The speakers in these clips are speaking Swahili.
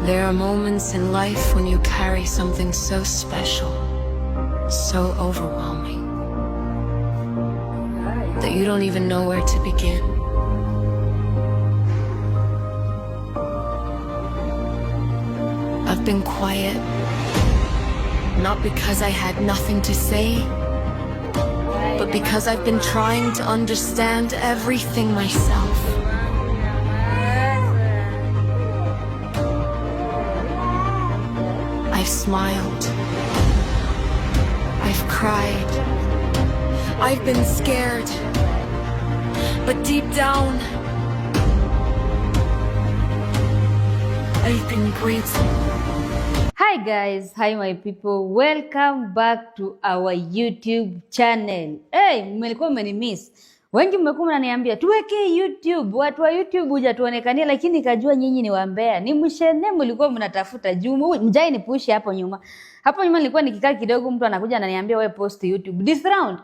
There are moments in life when you carry something so special, so overwhelming, that you don't even know where to begin. I've been quiet, not because I had nothing to say, but because I've been trying to understand everything myself. I've smiled. I've cried. I've been scared. But deep down, I've been grateful. Hi guys, hi my people, welcome back to our YouTube channel. Hey, mlikuwa mmenimiss. Wengi mmekuwa mnaniambia tuweke YouTube, watu wa YouTube hujatuonekania, lakini kajua nyinyi ni wambea. Ni mshene mlikuwa mnatafuta juu mjai ni push hapo nyuma. Hapo nyuma nilikuwa nikikaa kidogo mtu anakuja ananiambia wewe post YouTube. This round,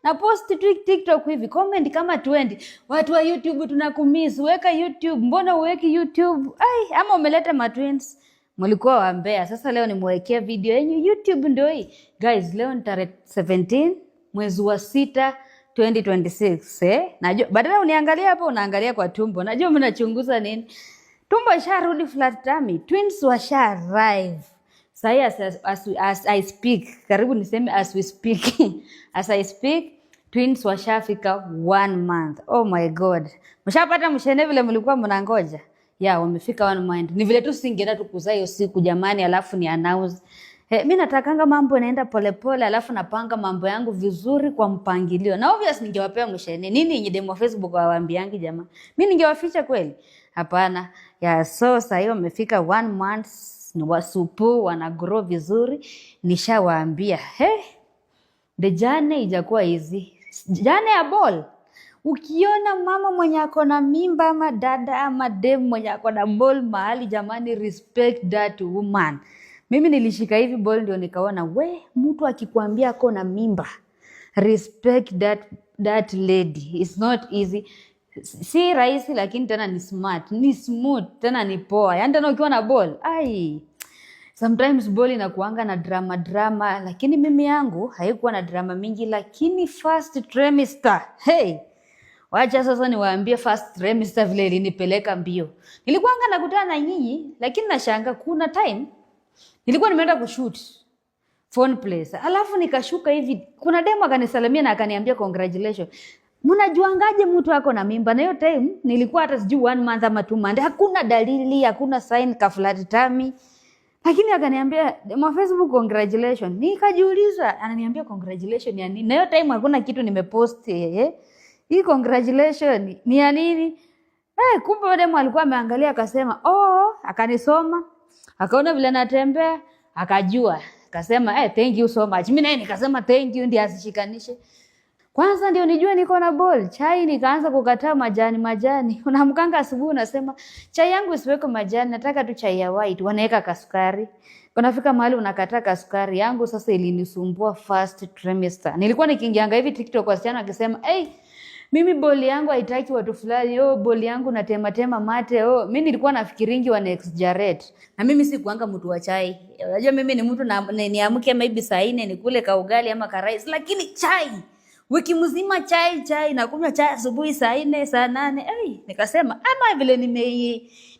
na post TikTok hivi, comment kama 20. Watu wa YouTube tunakumiss, weka YouTube. Mbona uweki YouTube? Ama umeleta ma twins. Mlikuwa wambea. Sasa leo nimwekea video yenyu YouTube ndio hii. Guys, leo ni tarehe 17 mwezi wa 6 2026. Najua badala uniangalia hapo unaangalia kwa tumbo. Najua mnachunguza nini? Tumbo isharudi flat tummy. Twins washa arrive. Sasa as I speak, karibu niseme as we speak. As I speak, twins washafika 1 month. Oh my God. Mshapata mshene vile mlikuwa mnangoja? Ya, wamefika 1 month. Ni vile tu singeenda tu kuzaa hiyo siku jamani, alafu ni announce. Mimi natakanga mambo yanaenda polepole, alafu napanga mambo yangu vizuri kwa mpangilio. Na obvious ningewapea mshene. Nini yenye demo Facebook waambiangi jamaa? Mimi ningewaficha kweli? Hapana. Ya, so sasa hiyo wamefika 1 month, ni wasupu, wana grow vizuri. Nishawaambia, the journey ijakuwa easy. Journey ya ball. Ukiona mama mwenye ako na mimba ama dada ama dem mwenye ako na ball mahali jamani, respect that woman. Mimi nilishika hivi ball ndio nikaona mtu akikwambia ako na mimba, respect that lady. It's not easy. Si rahisi lakini tena ni smart, ni smooth, tena ni poa. Yaani tena ukiwa na ball, sometimes ball inakuanga na drama, lakini mimi yangu haikuwa na drama mingi, lakini first trimester, wacha sasa niwaambie first trimester vile ilinipeleka mbio. Nilikuanga nakutana na nyinyi, lakini nashanga kuna time nilikuwa nimeenda kushoot phone place. Alafu nikashuka hivi, kuna demo akanisalamia na akaniambia congratulations. Mnajuangaje mtu ako na mimba? Na hiyo time nilikuwa hata sijui 1 month ama 2 months. Hakuna dalili, hakuna sign ka flat tummy. Lakini akaniambia ma Facebook congratulations. Nikajiuliza, ananiambia congratulations ya nini? Na hiyo time hakuna kitu nimepost hii congratulations ni ya nini? Kumbe yule demo alikuwa ameangalia akasema, akanisoma, akaona vile natembea, akajua, akasema, thank you so much. Mimi naye nikasema thank you, ndio asishikanishe. Kwanza ndio nijue niko na ball. Chai nikaanza kukataa majani. Unamkanga asubuhi unasema, chai yangu isiweke majani, nataka tu chai ya white. Wanaweka kasukari. Kunafika mahali unakataa kasukari. Yangu sasa ilinisumbua first trimester. Nilikuwa nikiingianga hivi TikTok wasichana akisema, mimi boli yangu haitaki watu fulani, boli yangu natema mate, mimi nilikuwa nafikiringi wana exaggerate. Na mimi si kuanga mtu wa chai. Unajua mimi ni mtu niamke maybe saa 4 nikule ka ugali ama ka rice, lakini chai wiki mzima chai na kunywa chai asubuhi saa 4 saa 8. Nikasema ama vile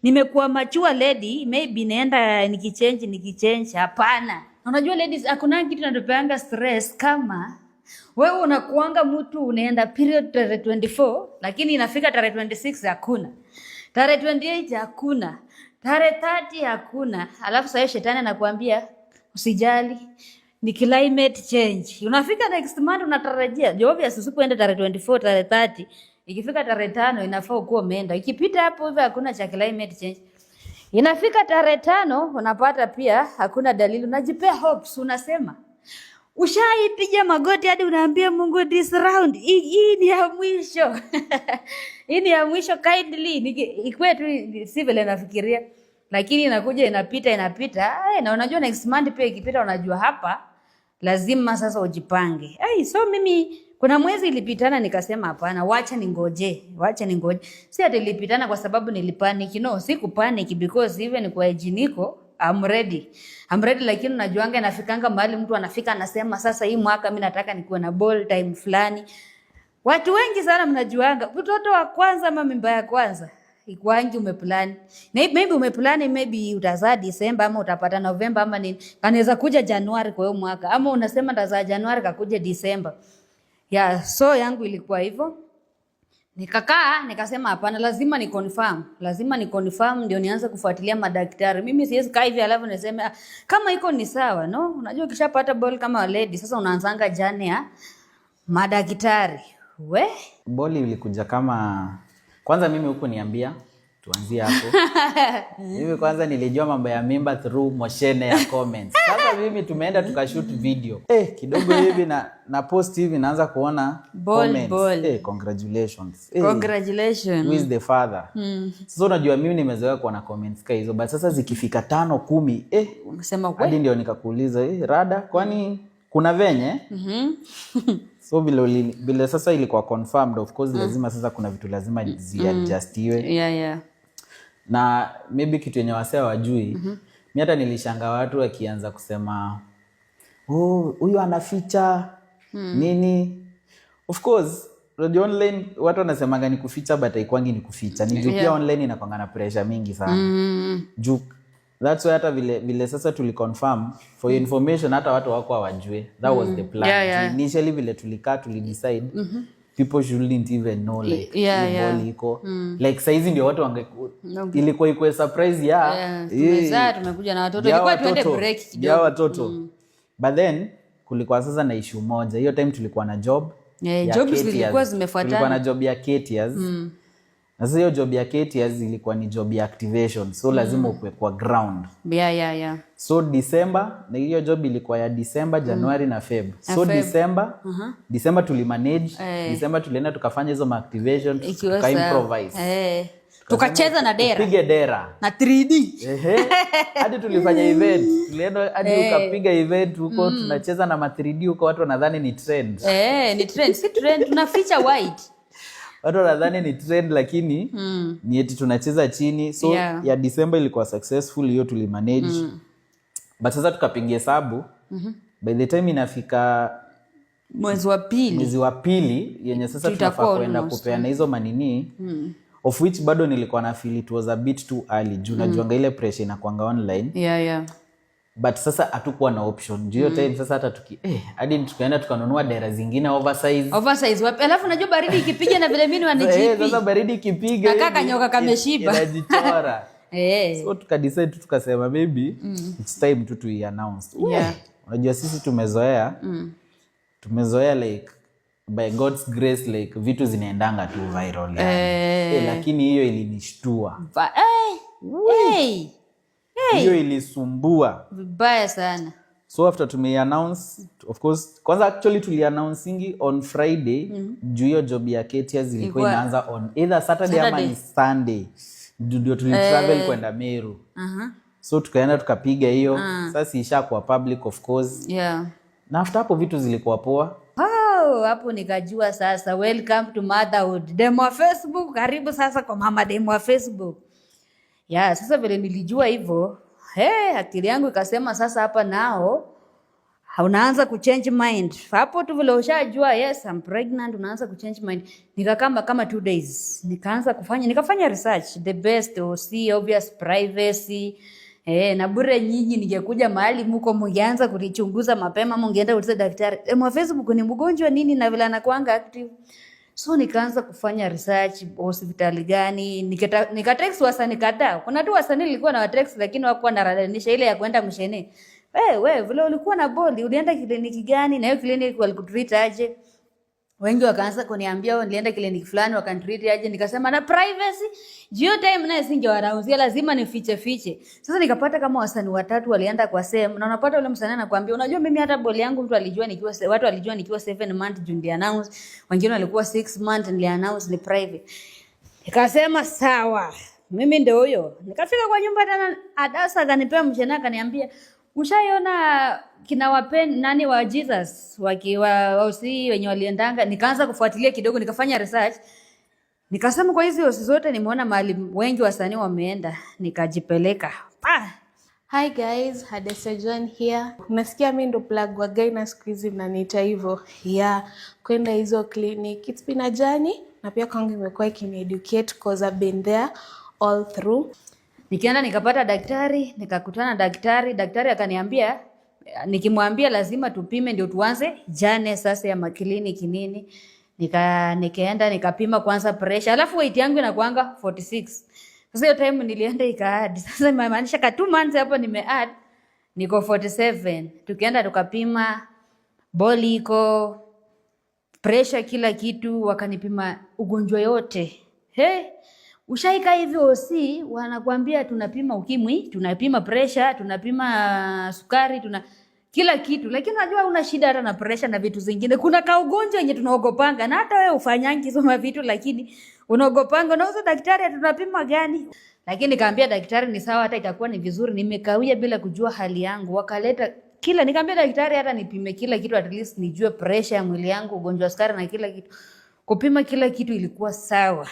nimekuwa mature lady, maybe naenda nikichange. Hapana. Unajua ladies hakuna kitu kinatupeanga stress kama wewe unakuanga mtu unaenda period tarehe 24, lakini inafika tarehe 26 hakuna. Tarehe 28 hakuna. Tarehe 30 hakuna. Alafu sasa shetani anakuambia usijali, ni climate change. Unafika next month unatarajia. Obviously usipoenda tarehe 24, tarehe 30, ikifika tarehe 5 inafaa ukuwa umeenda. Ikipita hapo hivi hakuna cha climate change. Inafika tarehe 5 unapata pia hakuna dalili. Unajipea hopes, unasema ushaipiga magoti hadi unaambia Mungu this round hii ni ya mwisho. Hii ni ya mwisho kindly. Ikwe tu si vile nafikiria. Lakini inakuja inapita. Na unajua next month pia ikipita unajua hapa lazima sasa ujipange. So mimi kuna mwezi ilipitana nikasema hapana, wacha ningoje. Si ati ilipitana kwa sababu nilipanic. No, siku panic because even kwa age niko I'm ready, lakini najuanga nafikanga mahali mtu anafika anasema sasa hii mwaka mimi nataka nikuwe na ball time fulani. Watu wengi sana mnajuanga mtoto wa kwanza ama mimba ya kwanza ikwangi umeplan. Maybe umeplan, maybe utazaa December ama utapata November ama nini. Kanaweza kuja Januari kwa hiyo mwaka. Ama unasema ndazaa Januari kakuja December. So yangu ilikuwa hivyo. Nikakaa nikasema hapana, lazima ni confirm ndio nianze kufuatilia madaktari. Mimi siwezi kaa hivi alafu niseme kama iko ni sawa, no? Unajua ukishapata ball kama lady sasa unaanzanga jani ya madaktari. Ball ilikuja kama kwanza mimi huko niambia tuanzie hapo. Mimi kwanza nilijua mambo ya mimba through moshene ya comments. Sasa mimi tumeenda tukashoot video. Kidogo hivi na post hivi naanza kuona comments. Congratulations. Congratulations. Who is the father? Sasa unajua mimi nimezoea kuona comments kama hizo, but sasa zikifika 5 10 unasema kweli. Hadi ndio nikakuuliza rada kwani kuna venye? So vile sasa ilikuwa confirmed, of course lazima sasa kuna vitu lazima ziadjustiwe. Na maybe kitu yenye wasee wajui, mimi hata nilishanga watu wakianza kusema huyu anaficha nini. Of course radio online watu wanasemanga ni kuficha, but haikwangi ni kuficha. Ni juu pia online inakwanga na pressure mingi sana. Juu that's why hata vile sasa tuliconfirm for your information, hata watu wako hawajue that was the plan. Initially vile tulidecide people shouldn't even know like ball iko like saizi ndio watu ilikuwa iko surprise tumekuja na watoto, ilikuwa tuende break kidogo watoto. But then kulikuwa sasa na issue moja. Hiyo time tulikuwa na job jobs zilikuwa zimefuatana. Tulikuwa na job ya KTS. Na sasa hiyo job ya KTS ilikuwa ni job ya activation, so lazima ukue kwa ground. So December, na hiyo job ilikuwa ya December, January na Feb. So December tulimanage. December tulienda tukafanya hizo activation, tuka-improvise. Tukacheza na dera. Tupige dera. Na 3D. Hadi tulifanya event. Tulienda hadi ukapiga event huko, tunacheza na 3D huko, watu wanadhani ni trend. Ni trend, si trend, tunaficha white. Watu wanadhani ni trend lakini ni eti tunacheza chini. So ya December ilikuwa successful, hiyo tulimanage. But sasa tukapigia hesabu. By the time inafika mwezi wa pili yenye sasa tunafaa kwenda kupeana hizo manini, of which bado nilikuwa na feel it was a bit too early. Juu najuanga ile pressure inakuanga online. But sasa hatukuwa na option. Juu time sasa hata hadi tukaenda tukanunua dera zingine oversize wapi. Alafu unajua baridi ikipiga na vile mimi wanijipi. Sasa baridi ikipiga kaka nyoka kameshiba. Inajichora. So tukadecide tukasema maybe it's time to announce. Unajua sisi tumezoea like by God's grace like vitu zinaendanga tu viral. Lakini hiyo ilinishtua. Hiyo ilisumbua vibaya sana. So after tume-announce, of course, kwanza actually tuli-announcing on Friday, juu hiyo job ya KTS ilikuwa inaanza on either Saturday ama ni Sunday. Ndio tuli-travel kwenda Meru. So tukaenda tukapiga hiyo. Sasa ishakuwa public of course. Na after hapo vitu zilikuwa poa. Hapo nikajua sasa welcome to motherhood. Demo wa Facebook, karibu sasa kwa mama demo wa Facebook. Sasa vile nilijua hivyo, akili yangu ikasema sasa hapa nao unaanza kuchange mind. Hapo tu vile ushajua yes I'm pregnant, unaanza kuchange mind. Nikakamba kama 2 days. Nikafanya research, the best OC, obvious privacy. Na bure nyinyi ningekuja mahali mko mngeanza kulichunguza mapema, mngeenda kuuliza daktari, "Mwa Facebook ni mgonjwa nini na vile anakuanga active?" So nikaanza kufanya research, hospitali gani, nikatext wasanii kadhaa. Kuna tu wasanii nilikuwa na watext lakini hawakuwa na radanisha ile ya kwenda mshene. Wewe vile ulikuwa na boli, ulienda kliniki gani na hiyo kliniki walikutreat aje? Wengi wakaanza kuniambia nilienda kliniki fulani wakanitreat aje, nikasema na privacy. Jio time naye singewarauzia, lazima nifiche. Sasa nikapata kama wasanii 3 walienda kwa same, na unapata yule msanii anakuambia unajua mimi hata boli yangu watu walijua nikiwa 7 months June announce, wengine walikuwa 6 months nili announce ni private. Nikasema sawa, mimi ndio huyo. Nikafika kwa nyumba tena Adasa akanipea mshana akaniambia Ushaiona kina nani wa Jesus wakiwa osi wenye waliendanga, nikaanza kufuatilia kidogo, nikafanya research. Nikasema kwa hizi osi zote nimeona mahali wengi wasanii wameenda, nikajipeleka. Hi guys, Hadessa John here. Nasikia mimi ndo plug wa guy na siku hizi mnaniita hivyo. Kwenda hizo clinic. It's been a journey. Na pia kwangu imekuwa ikini-educate cause I've been there all through. Nikienda nikapata daktari, nikakutana na daktari akaniambia, nikimwambia lazima tupime ndio tuanze jane sasa ya makliniki nini. Nikaenda nikapima kwanza pressure. Alafu weight yangu inakuanga 46. Sasa hiyo time nilienda ika-add. Sasa imaanisha ka 2 months hapo nime-add niko 47. Tukienda tukapima boli iko pressure kila kitu, wakanipima ugonjwa yote. Ushaika hivyo si wanakuambia tunapima ukimwi, tunapima pressure, tunapima sukari, kila kitu. Lakini unajua una shida hata na pressure na vitu zingine. Kuna ka ugonjwa yenye tunaogopanga na hata wewe ufanyangi soma vitu lakini unaogopanga. Na uso daktari tunapima gani? Lakini nikamwambia daktari ni sawa, hata itakuwa ni vizuri, nimekawia bila kujua hali yangu. Wakaleta nikamwambia daktari hata nipime kila kitu, at least nijue pressure ya mwili yangu, ugonjwa wa sukari na kila kitu. Kupima kila kitu ilikuwa sawa.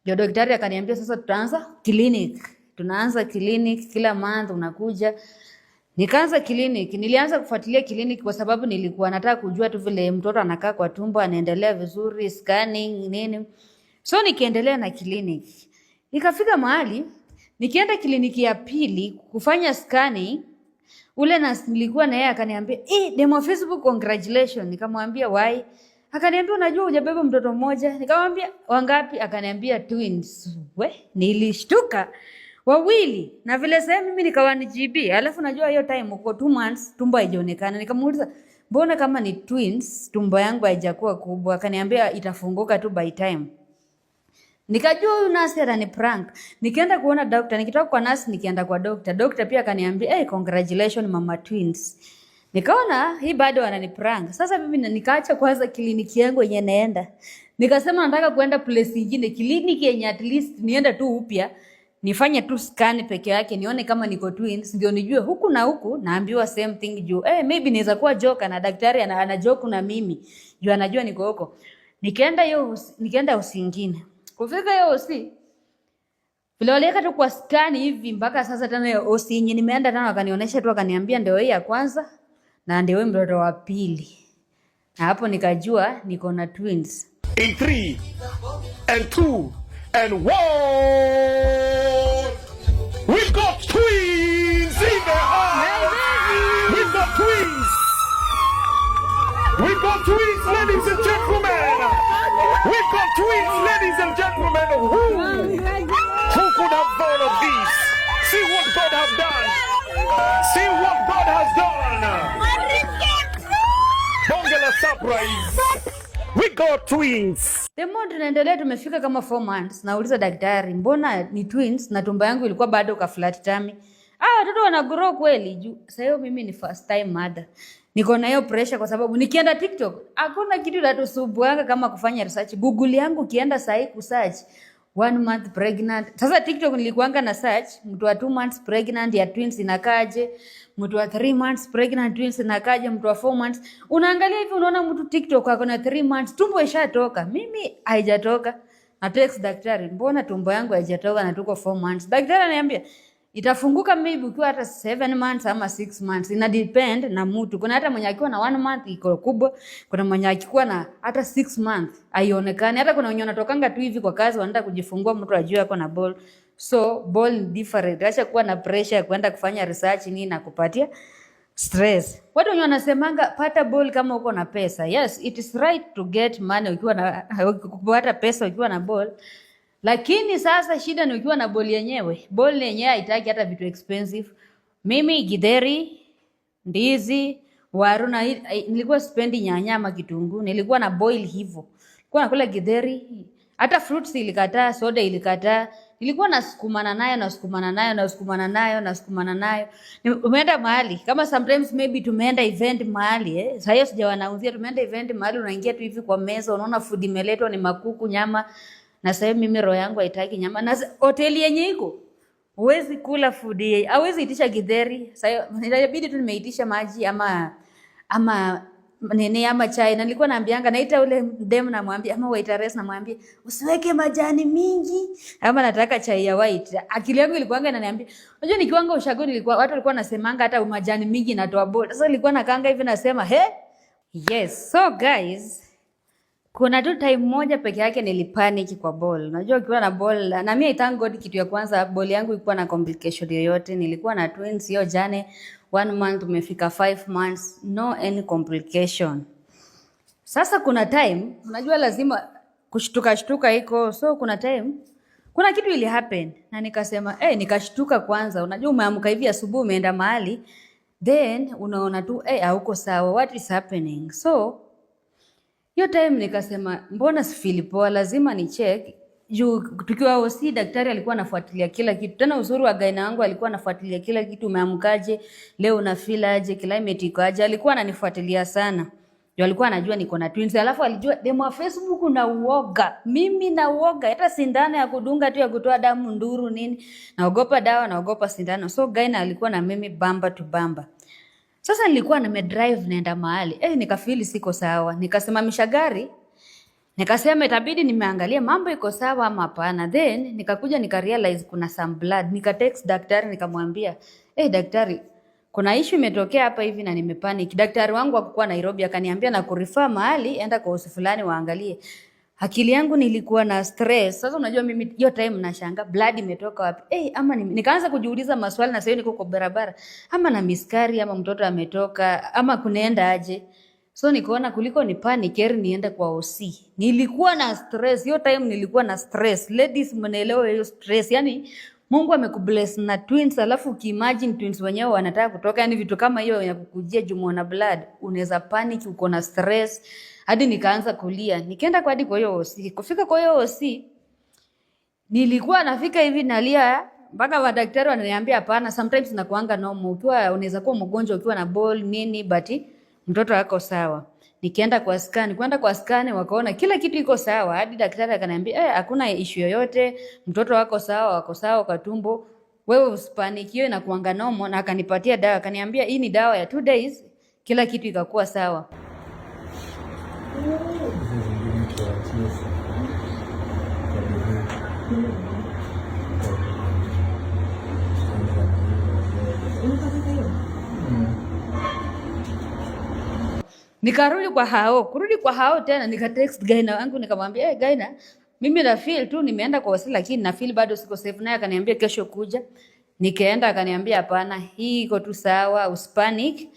Ndio daktari akaniambia sasa tutaanza clinic. Tunaanza clinic kila month unakuja. Nikaanza clinic. Nilianza kufuatilia clinic kwa sababu nilikuwa nataka kujua tu vile mtoto anakaa kwa tumbo, anaendelea vizuri, scanning nini. So nikaendelea na clinic. Nikafika mahali nikienda kliniki ya pili kufanya scanning, ule nilikuwa na yeye akaniambia, demo Facebook congratulations. Nikamwambia why? Akaniambia unajua hujabeba mtoto mmoja. Nikamwambia wangapi? Akaniambia twins. Nilishtuka. 2 na vile sasa mimi nikawa ni GB. Alafu najua hiyo time uko 2 months tumbo haijaonekana. Nikamuuliza mbona kama ni twins tumbo yangu haijakuwa kubwa? Akaniambia itafunguka tu by time. Nikajua huyu nurse ni prank. Nikaenda kuona doctor, nikitoka kwa nurse nikienda kwa doctor. Doctor pia akaniambia, congratulations mama twins. Nikaona hii bado wanani prank. Sasa mimi nikaacha kwanza kliniki yangu yenye naenda. Nikasema nataka kuenda place nyingine, kliniki yenye at least nienda tu upya, nifanye tu scan peke yake nione kama niko twins, ndio nijue huku na huku naambiwa same thing juu. Maybe niweza kuwa joka na daktari ana joke na mimi. Juu anajua niko huko. Nikaenda usingine. Kufika hiyo osi, vile waleka tu kwa scan hivi mpaka sasa tena hiyo osi yenye nimeenda tena wakanionyesha tu wakaniambia ndio hii ya kwanza na ndio mtoto wa pili. Na hapo nikajua niko na twins. In 3 and 2 and 1 we've got twins in the house. We've got twins. We've got twins, ladies and gentlemen. We've got twins, ladies and gentlemen. Who could have thought of this? See what God has done. See what God has done. Bongela surprise. We got twins. The more tunaendelea tumefika kama 4 months. Nauliza daktari, mbona ni twins na tumbo yangu ilikuwa bado ka flat tummy? Watoto wana grow kweli juu. Sasa hiyo mimi ni first time mother. Niko na hiyo pressure kwa sababu nikienda TikTok hakuna kitu kinachosumbuanga kama kufanya research. Google yangu kienda sahi kusearch 1 month pregnant. Sasa TikTok nilikuanga na search mtu wa 2 months pregnant ya twins inakaje, mtu wa 3 months pregnant twins inakaje, mtu wa 4 months. Unaangalia hivi unaona mtu TikTok ako na 3 months tumbo ishatoka. Mimi haijatoka. Na text daktari, mbona tumbo yangu haijatoka na tuko 4 months? Daktari ananiambia itafunguka maybe ukiwa hata 7 months ama 6 months. Ina depend na mtu. Kuna hata mwenye akiwa na 1 month iko kubwa, kuna mwenye akikuwa na hata 6 months haionekani. Hata kuna wenye wanatokanga tu hivi kwa kazi wanaenda kujifungua mtu ajue ako na ball. So ball ni different. Acha kuwa na pressure ya kwenda kufanya research nini na kupatia stress. Watu wenye wanasemanga pata ball kama uko na pesa. Yes, it is right to get money ukiwa na kupata pesa ukiwa na ball. Lakini sasa shida ni ukiwa na boli yenyewe. Boli yenyewe haitaki hata vitu expensive. Mimi githeri, ndizi, waru na nilikuwa sipendi nyanya kitunguu. Nilikuwa na boil hivyo. Nilikuwa nakula githeri, hata fruits ilikataa, soda ilikataa. Nilikuwa nasukumana nayo. Umeenda mahali kama sometimes maybe tumeenda event mahali Sasa hiyo sijawanauzia tumeenda event mahali unaingia tu hivi kwa meza unaona food imeletwa ni makuku, nyama. Na sasa mimi roho yangu haitaki nyama. Na hoteli yenye iko Huwezi kula food, hawezi itisha githeri. Sasa inabidi tu nimeitisha maji ama nini ama chai. Na nilikuwa naambianga naita ule dem na mwambie ama waitress na mwambie usiweke majani mingi ama nataka chai ya white. Akili yangu ilikuanga inaniambia, unajua nikiwanga ushago nilikuwa watu walikuwa nasemanga hata majani mingi inatoa ball. Sasa nilikuwa nakanga hivi nasema yes. So guys, kuna tu time moja peke yake nilipanic kwa ball. Unajua ukiwa na ball, na mimi thank God kitu ya kwanza ball yangu ilikuwa na complication yoyote. Nilikuwa na twins hiyo jane 1 month umefika 5 months, no any complication. Sasa kuna time, unajua lazima kushtuka iko. So kuna time kuna kitu ili happen na nikasema nikashtuka kwanza. Unajua umeamka hivi asubuhi umeenda mahali, then unaona tu hauko sawa, what is happening? So hiyo time nikasema mbona sifili poa, lazima ni check. Juu tukiwa OC daktari alikuwa anafuatilia kila kitu. Tena uzuri wa gaina wangu alikuwa anafuatilia kila kitu, umeamkaje leo, unafeel aje, climate iko aje, alikuwa ananifuatilia sana. Ndio alikuwa anajua niko na twins. Alafu alijua demo wa Facebook na uoga. Mimi na uoga, hata sindano ya kudunga tu ya kutoa damu nduru nini. Naogopa dawa, naogopa sindano. So gaina alikuwa na mimi bamba to bamba. Sasa nilikuwa nimedrive naenda mahali. Nikafeel siko sawa. Nikasimamisha gari. Nikasema itabidi nimeangalia mambo iko sawa ama hapana. Then nikakuja nikarealize kuna some blood. Nikatext daktari nikamwambia, daktari, kuna issue imetokea hapa hivi na nimepanic. Daktari wangu hakuwa Nairobi, akaniambia na kurefer mahali, enda kwa hospitali fulani waangalie. Akili yangu nilikuwa na stress. Sasa unajua mimi hiyo time nashanga blood imetoka wapi? Ama nikaanza kujiuliza maswali na sasa niko kwa barabara. Ama na miskari ama mtoto ametoka ama kunaenda aje? So nikaona kuliko ni panic niende kwa OC. Nilikuwa na stress. Hiyo time nilikuwa na stress. Ladies mnaelewa hiyo stress. Yaani Mungu amekubless na twins, alafu ukiimagine twins wenyewe wanataka kutoka, yani vitu kama hiyo ya kukujia jumu na blood, unaweza panic, uko na stress. Hadi nikaanza kulia. Nikaenda kwa hadi kwa hiyo OC. Kufika kwa hiyo OC nilikuwa nafika hivi nalia mpaka madaktari wananiambia hapana, sometimes inakuanga normal. Ukiwa unaweza kuwa mgonjwa ukiwa na ball nini, but mtoto wako sawa. Nikaenda kwa scan, kwenda kwa scan wakaona kila kitu iko sawa. Hadi daktari akaniambia hakuna issue yoyote, mtoto wako sawa kwa tumbo. Wewe usipanikiwe na kuanga normal, na akanipatia dawa, akaniambia hii ni dawa ya 2 days, kila kitu ikakuwa sawa. Nikarudi kwa hao tena nikatext gaina wangu nikamwambia gaina, mimi na feel tu nimeenda kwa hospitali lakini na feel bado siko safe. Naye akaniambia kesho kuja. Nikaenda akaniambia hapana, hii iko tu sawa, usipanic.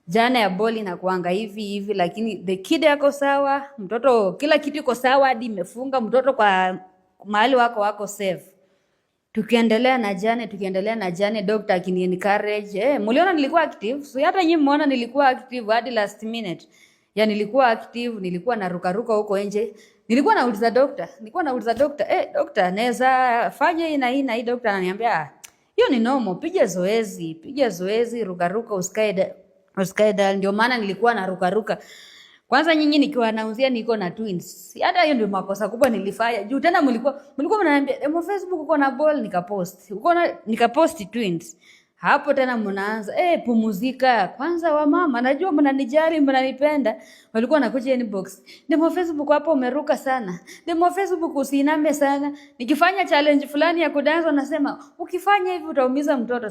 Jana ya boli na kuanga hivi lakini the kid yako sawa, mtoto kila kitu iko sawa, hadi imefunga mtoto kwa mahali wako safe. Tukiendelea na jane doctor akini encourage. Mliona nilikuwa active. So hata nyinyi mmeona nilikuwa active hadi last minute. Ya nilikuwa active, nilikuwa naruka huko nje. Nilikuwa nauliza doctor, doctor naweza fanya hii na hii doctor ananiambia hiyo ni normal, piga zoezi, ruka usikae. Ndio maana nilikuwa naruka. Kwanza nyinyi nikiwa nauzia niko na twins. Hata hiyo ndio makosa kubwa nilifanya. Juu tena mlikuwa mnaniambia demo Facebook uko na ball, nikapost twins. Hapo tena mnaanza pumuzika. Kwanza wa mama, najua mnanijali, mnanipenda. Walikuwa nakuja inbox. Demo Facebook hapo umeruka sana. Demo Facebook usiiname sana. Nikifanya challenge fulani ya kudanza nasema ukifanya hivi utaumiza mtoto.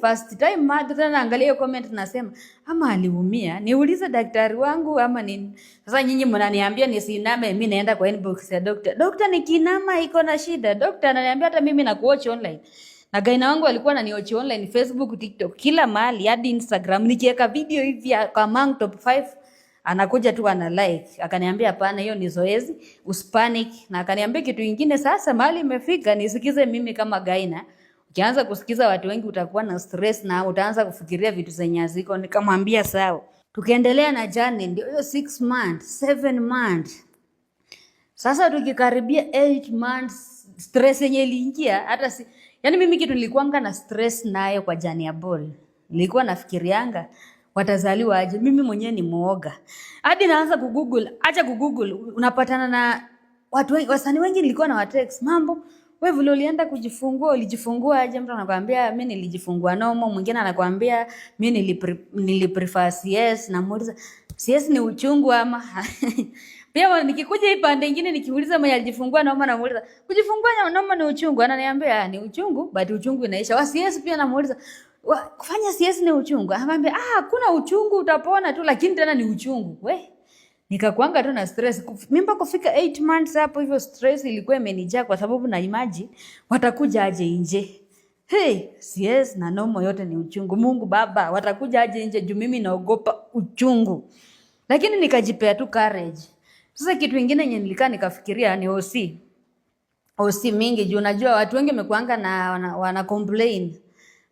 First time mad tena angalia comment nasema ama aliumia. Niulize daktari wangu ama nini. Sasa nyinyi mnaniambia nisiiname, mimi naenda kwa inbox ya doctor. Doctor nikiinama iko na shida. Doctor ananiambia hata mimi na kuwatch online. Na gaina wangu alikuwa ananiwatch online Facebook, TikTok, kila mahali hadi Instagram. Nikiweka video hivi kwa among top 5 anakuja tu ana like. Akaniambia hapana, hiyo ni zoezi, usipanic. Na akaniambia kitu kingine, sasa mahali imefika nisikize mimi kama gaina. Ukianza kusikiza watu wengi utakuwa na stress na utaanza kufikiria vitu zenye haziko. Nikamwambia sawa. Tukiendelea na journey ndio hiyo 6 months, 7 months. Sasa tukikaribia 8 months, stress yenye iliingia hata yaani mimi kitu nilikuanga na stress nayo kwa jani ya ball. Nilikuwa nafikirianga watazaliwa aje. Mimi mwenyewe ni muoga. Hadi naanza kuGoogle, unapatana na watu wengi, wasanii wengi nilikuwa na watext, mambo, wewe vile ulienda kujifungua ulijifungua aje? Mtu anakuambia mimi nilijifungua normal, mwingine anakuambia mimi niliprefer CS, na muuliza CS ni uchungu ama? Pia nikikuja hii pande nyingine nikiuliza mwenye alijifungua normal, na muuliza kujifungua normal ni uchungu, ananiambia ni uchungu but uchungu inaisha. Wa CS pia namuuliza kufanya CS ni uchungu, ananiambia hakuna uchungu, utapona tu, lakini tena ni uchungu. Nikakuanga tu na stress. Mimba kufika 8 months hapo hivyo stress ilikuwa imenijaa kwa sababu na imagine watakuja aje nje. CS na normal yote ni uchungu. Mungu Baba, watakuja aje nje juu mimi naogopa uchungu. Lakini nikajipea tu courage. Sasa kitu kingine yenye nikafikiria ni OC. OC mingi juu unajua watu wengi wamekuanga na wana complain.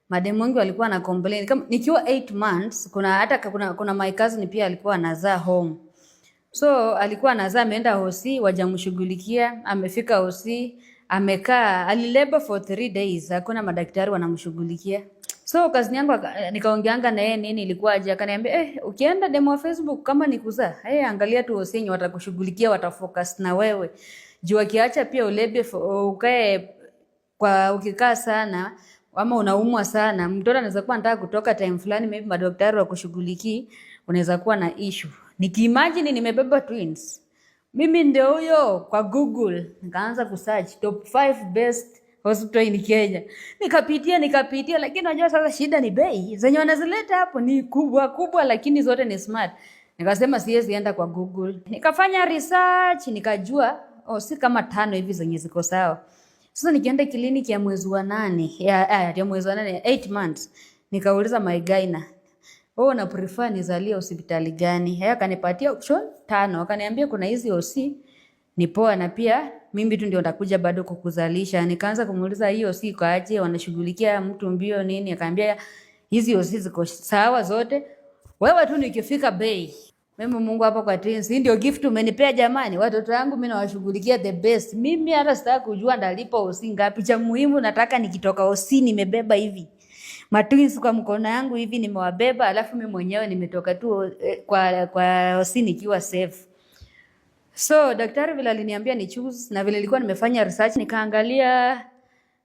Mademu wengi walikuwa na complain. Kama nikiwa 8 months kuna my cousin pia alikuwa anazaa home. So alikuwa anazaa, ameenda hosi, wajamshughulikia, amefika hosi, amekaa, alileba for 3 days, hakuna madaktari wanamshughulikia. So kazi yangu nikaongeanga na yeye nini ilikuwa aje, akaniambia ukienda demo wa Facebook kama ni kuzaa, angalia tu hosi yenye watakushughulikia, watafocus na wewe. Juu akiacha pia ulebe ukae kwa ukikaa sana ama unaumwa sana, mtoto anaweza kuwa anataka kutoka time fulani, maybe madaktari wakushughulikii, unaweza kuwa na issue. Nikiimagine nimebeba twins. Mimi ndio huyo kwa Google. Nikaanza kusearch top 5 best hospital in Kenya. Nikapitia lakini unajua sasa shida ni bei. Zenye wanazileta hapo ni kubwa lakini zote ni smart. Nikasema siwezi enda kwa Google. Nikafanya research, nikajua si kama 5 hivi zenye ziko sawa. Sasa nikienda kliniki ya mwezi wa 8, ya mwezi wa 8, 8 months. Nikauliza my gyna, na prefer nizalie hospitali gani? Akanipatia option 5. Akaniambia kuna hizi OC ni poa na pia mimi tu ndio nitakuja bado kukuzalisha. Nikaanza kumuuliza hiyo OC iko aje, wanashughulikia mtu mbio nini? Akaniambia hizi OC ziko sawa zote. Wewe tu nikifika bei. Mimi Mungu hapa kwa twins, ndio gift umenipea jamani. Watoto wangu mimi nawashughulikia the best. Mimi hata sitaki kujua ndalipa OC ngapi. Cha muhimu nataka nikitoka OC nimebeba hivi matwins kwa mkono yangu hivi nimewabeba, alafu mimi mwenyewe nimetoka tu kwa hosi nikiwa safe. So daktari vile aliniambia ni choose, na vile nilikuwa nimefanya research nikaangalia,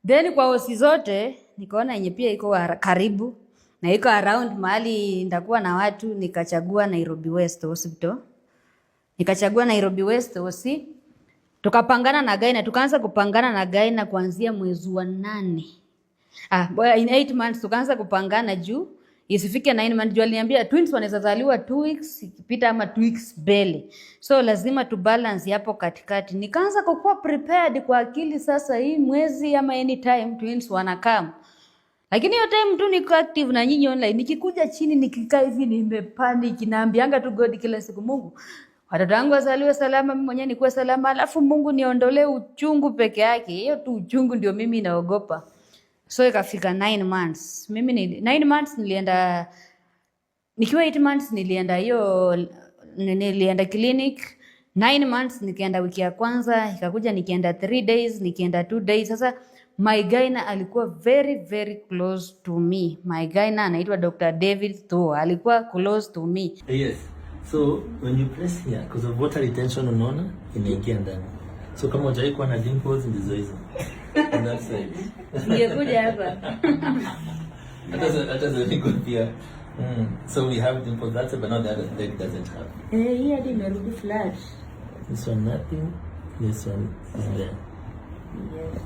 then kwa hosi zote nikaona yenye pia iko karibu na iko around mahali nitakuwa na watu, nikachagua Nairobi West Hospital. Nikachagua Nairobi West hosi. Tukapangana na gyna, tukaanza kupangana na gyna kuanzia mwezi wa 8. In 8 months tukaanza kupangana juu isifike 9 months. Juu aliniambia twins wanaweza zaliwa 2 weeks ikipita ama 2 weeks mbele. So lazima tu balance hapo katikati. Nikaanza kukuwa prepared kwa akili, sasa hii mwezi ama anytime twins wanakama. Lakini hiyo time tu niko active na nyinyi online. Nikikuja chini nikikaa hivi nimepanic, naambianga tu God kila siku, Mungu watoto wangu wazaliwe salama, mimi mwenyewe nikuwe salama, alafu Mungu niondolee uchungu peke yake. Hiyo tu uchungu ndio mimi naogopa. So ikafika 9 months. Mimi 9 months nilienda, nikiwa 8 months nilienda clinic. 9 months nikaenda wiki ya kwanza, ikakuja nikienda 3 days, nikienda 2 days. Sasa my gyna alikuwa very very close to me. My gyna anaitwa Dr. David Thuo, alikuwa close to me. Yes. So when you press here, because of water retention unaona inaingia ndani. So kama hujaikuwa na dimples ndizo hizo. On that side. Ningekuja hapa. Hata za niko pia. So we have dimples that's but not the other leg doesn't have. Hii hadi imerudi flat. This one nothing. This one is there. Yes.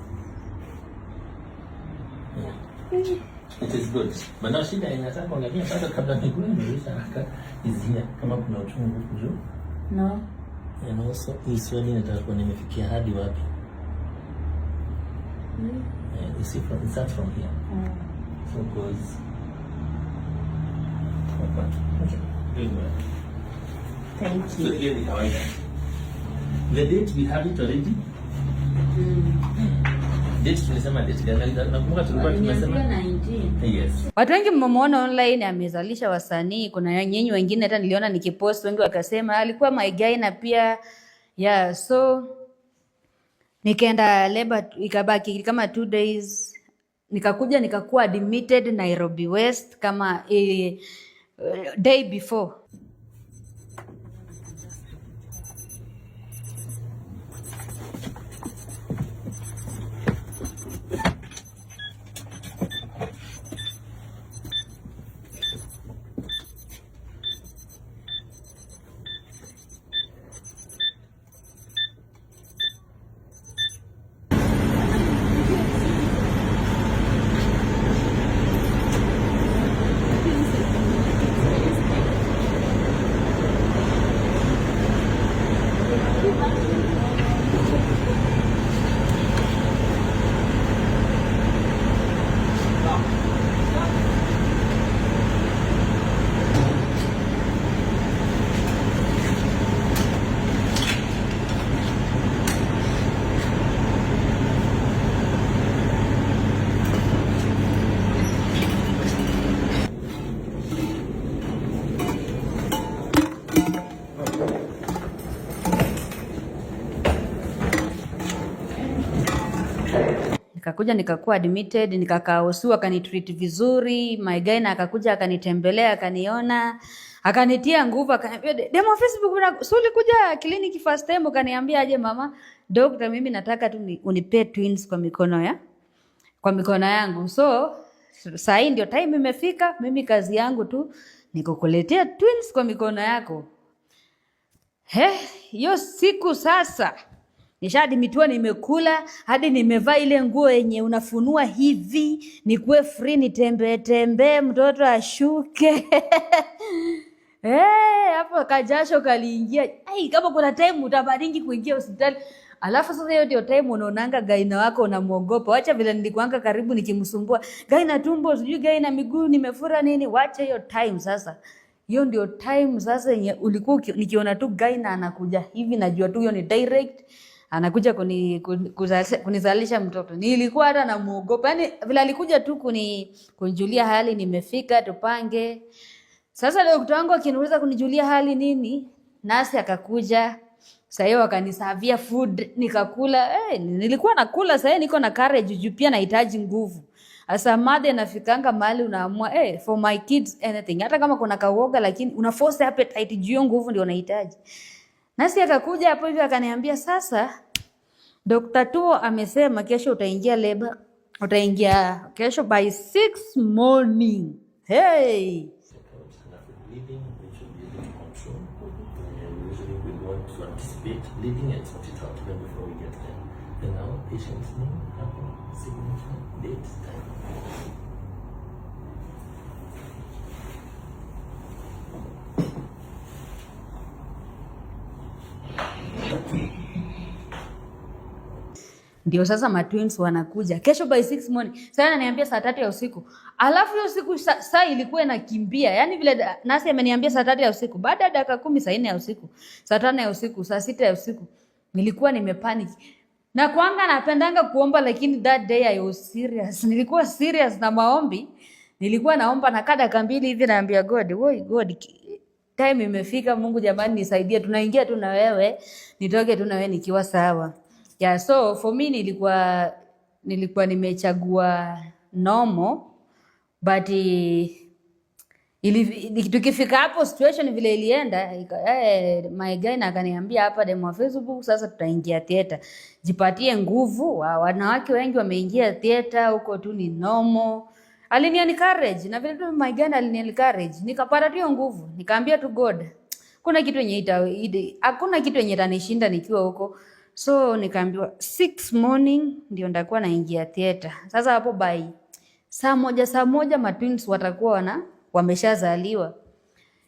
Yeah. It is good. But now shida inataka kuangalia sasa kabla miguu imeisha haraka izia kama kuna uchungu juu. No. And also hii swali nataka kuona imefikia hadi wapi. You see from it starts from here. So it goes. Okay. Very well. Thank you. So here we have it. The date we have it already. Date tulisema date gani? Nakumbuka tulikuwa tumesema 19. Yes. Watu wengi mmemuona online amezalisha wasanii. Kuna nyinyi wengine hata niliona nikipost wengi wakasema alikuwa my gyna pia. Yeah, so nikaenda labor ikabaki kama 2 days. Nikakuja nikakuwa admitted Nairobi West kama day before. nikakuja nikakuwa admitted, nikakaa OSU, akanitreat vizuri. My guy na akakuja akanitembelea, akaniona, akanitia nguvu, akaniambia demo Facebook suli kuja kliniki first time, akaniambia aje mama doctor, mimi nataka tu unipe twins kwa mikono yangu. So saa hii ndio time imefika, mimi kazi yangu tu nikukuletea twins kwa mikono yako. Hiyo siku sasa nishadimitiwa, nimekula hadi nimevaa ile nguo yenye unafunua hivi nikuwe free, nitembee mtoto ashuke. Hapo kajasho kaliingia. Kama kuna time utabadingi kuingia hospitali. Alafu sasa hiyo ndio time unaonanga gaina wako unamuogopa. Wacha vile nilikuanga karibu nikimsumbua. Gaina tumbo, sijui gaina miguu nimefura nini. Wacha hiyo time sasa. Hiyo ndio time sasa yenye ulikuwa nikiona tu gaina anakuja hivi, najua tu hiyo ni direct anakuja kunizalisha mtoto. Nilikuwa hata namuogopa. Yaani vile alikuja tu kunijulia hali, nimefika tupange. Sasa daktari wangu akiniuliza kunijulia hali nini, nasi akakuja. Sasa hiyo akanisavia food nikakula. Nilikuwa nakula, sasa niko na courage juu pia nahitaji nguvu. Asa mother nafikanga mahali unaamua for my kids anything. Hata kama kuna kawoga lakini una force appetite juu nguvu ndio unahitaji. Nasi akakuja hapo hivi akaniambia, sasa Dr. Tuo amesema kesho utaingia labor. Utaingia kesho by 6 morning. Hey! Bleeding, which will be under control. And usually we want to anticipate bleeding and sort it out even before we get there. And now patients name, happen, signature, date, time. Ndio sasa matwins wanakuja kesho by 6 morning. Sasa ananiambia saa 3 ya usiku. Alafu hiyo siku saa ilikuwa inakimbia. Yaani vile nasi ameniambia saa 3 ya usiku. Baada ya dakika 10 saa 4 ya usiku, saa 5 ya usiku, saa 6 ya usiku. Nilikuwa nimepanic. Na kwanga napendanga kuomba, lakini that day I was serious. Nilikuwa serious na maombi. Nilikuwa naomba na kada kambili hivi, naambia God, God, time imefika, Mungu jamani nisaidie, tunaingia tu na wewe, nitoke tu na wewe nikiwa sawa. Yeah, so for me nilikuwa nimechagua normal, but tukifika hapo situation vile ilienda, my guy na akaniambia hapa demo Facebook, sasa tutaingia theater. Jipatie nguvu, wanawake wengi wameingia theater, huko tu ni normal. Alini encourage, na vile tu my guy alini encourage, nikapata tu nguvu. Nikaambia tu God, hakuna kitu yenye itanishinda nikiwa huko. So nikaambiwa 6 morning ndio ndakuwa naingia theater. Sasa hapo by saa moja matwins watakuwa wameshazaliwa.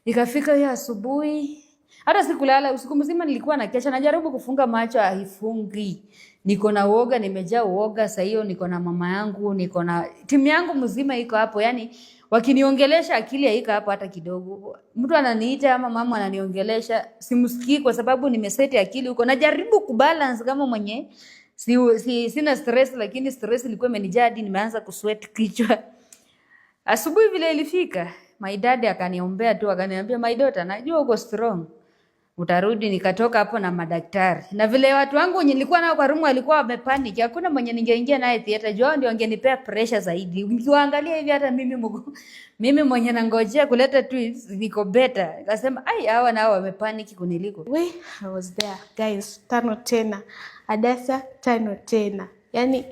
Ikafika hiyo asubuhi, hata sikulala usiku mzima, nilikuwa na kesha, najaribu kufunga macho haifungi. Niko na uoga, nimejaa uoga. Sasa hiyo niko na mama yangu, niko na timu yangu mzima iko hapo. Yani wakiniongelesha akili haiko hapo hata kidogo. Mtu ananiita ama mama ananiongelesha, simsikii kwa sababu nimeseti akili huko. Najaribu kubalance kama mwenye sina stress, lakini stress ilikuwa imenijaa hadi nimeanza kusweat kichwa. Asubuhi vile ilifika, my dad akaniombea tu, akaniambia my daughter, najua uko strong, utarudi. Nikatoka hapo na madaktari. Na vile watu wangu nilikuwa nao kwa room walikuwa wamepanic. Hakuna mwenye ningeingia naye theater. Jua ndio wangenipea pressure zaidi. Nikiwaangalia hivi hata mimi mwenye nangojea kuleta twins niko better. Nikasema hawa nao wamepanic kuniliko. I was there guys, 5 tena. Adasa 5 tena. Yaani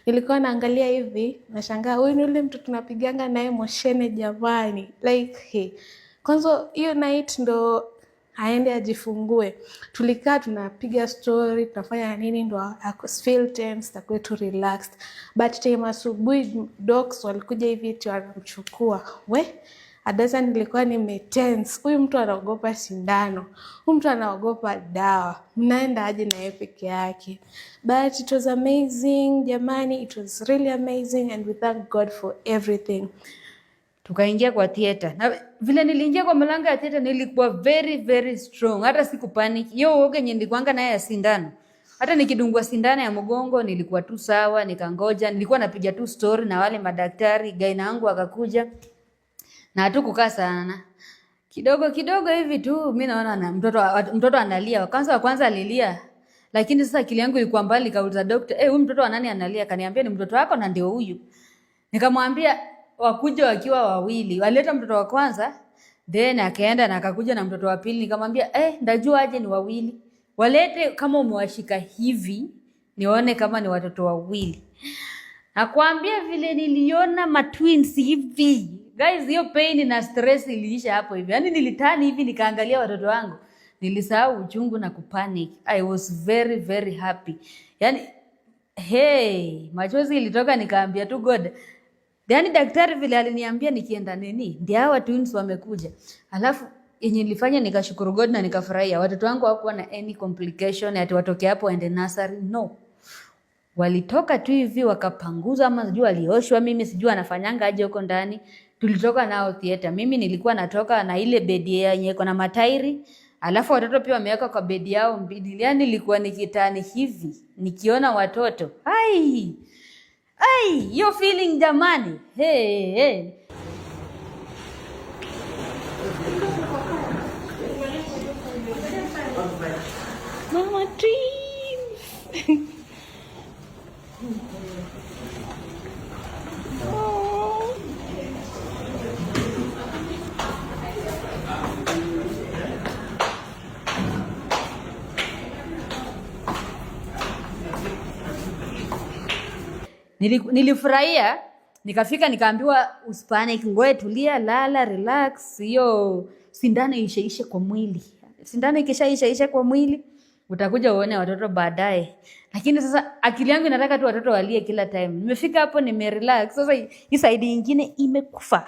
nilikuwa naangalia hivi, nashangaa huyu ni yule mtu tunapiganga naye moshene jamani. Like kwanza hiyo night ndo aende ajifungue. Tulikaa tunapiga story, tunafanya nini ndo feel tense, takwe tu relaxed. But time asubuhi docs walikuja hivi eti wanamchukua. Adasa nilikuwa nimetense. Huyu mtu anaogopa sindano. Huyu mtu anaogopa dawa. Mnaenda aje na yeye peke yake. But it was amazing, jamani. It was really amazing and we thank God for everything. Tukaingia kwa theater. Na vile niliingia kwa mlango ya theater nilikuwa very very strong. Hata sikupanic. Hiyo uoga yenye nilikuanga naye ya sindano. Hata nikidungwa sindano ya mgongo nilikuwa tu sawa, nikangoja. Nilikuwa napiga tu story na wale madaktari. Gaina wangu akakuja. Na hatukukaa sana. Kidogo hivi tu mimi naona na mtoto analia. Kwanza alilia. Lakini sasa akili yangu ilikuwa mbali, nikauliza daktari, huyu mtoto wa nani analia? Akaniambia ni mtoto wako na ndio huyu. Nikamwambia wakuja wakiwa wawili. Walileta mtoto wa kwanza, then akaenda na akakuja na mtoto wa pili. Nikamwambia ndajua aje ni wawili. Walete kama umewashika hivi, nione kama ni watoto wawili. Nakwambia vile niliona matwins hivi. Guys, hiyo pain na stress iliisha hapo hivi. Yaani nilitani hivi nikaangalia watoto wangu. Nilisahau uchungu na kupanic. I was very very happy. Yaani machozi ilitoka, nikaambia tu God. Yaani daktari vile aliniambia nikienda ndio hawa twins wamekuja. Alafu yenye nilifanya nikashukuru God na nikafurahia. Watoto wangu hawakuwa na any complication ati watoke hapo waende nursery. No. Walitoka tu hivi wakapanguza, ama sijui walioshwa, mimi sijui anafanyanga aje huko ndani. Tulitoka nao theater. Mimi nilikuwa natoka na ile bed yenye iko na matairi. Alafu watoto pia wameweka kwa bed yao mbili. Yaani nilikuwa nikitani hivi nikiona watoto. Hiyo feeling jamani. Mama dreams. Nilifurahia, nikafika nikaambiwa usipanic, ngoe tulia, lala, relax, hiyo sindano ishaishe kwa mwili. Sindano ikishaisha kwa mwili, utakuja uone watoto baadaye. Lakini sasa akili yangu inataka tu watoto walie kila time. Nimefika hapo nimerelax. Sasa hii side nyingine imekufa.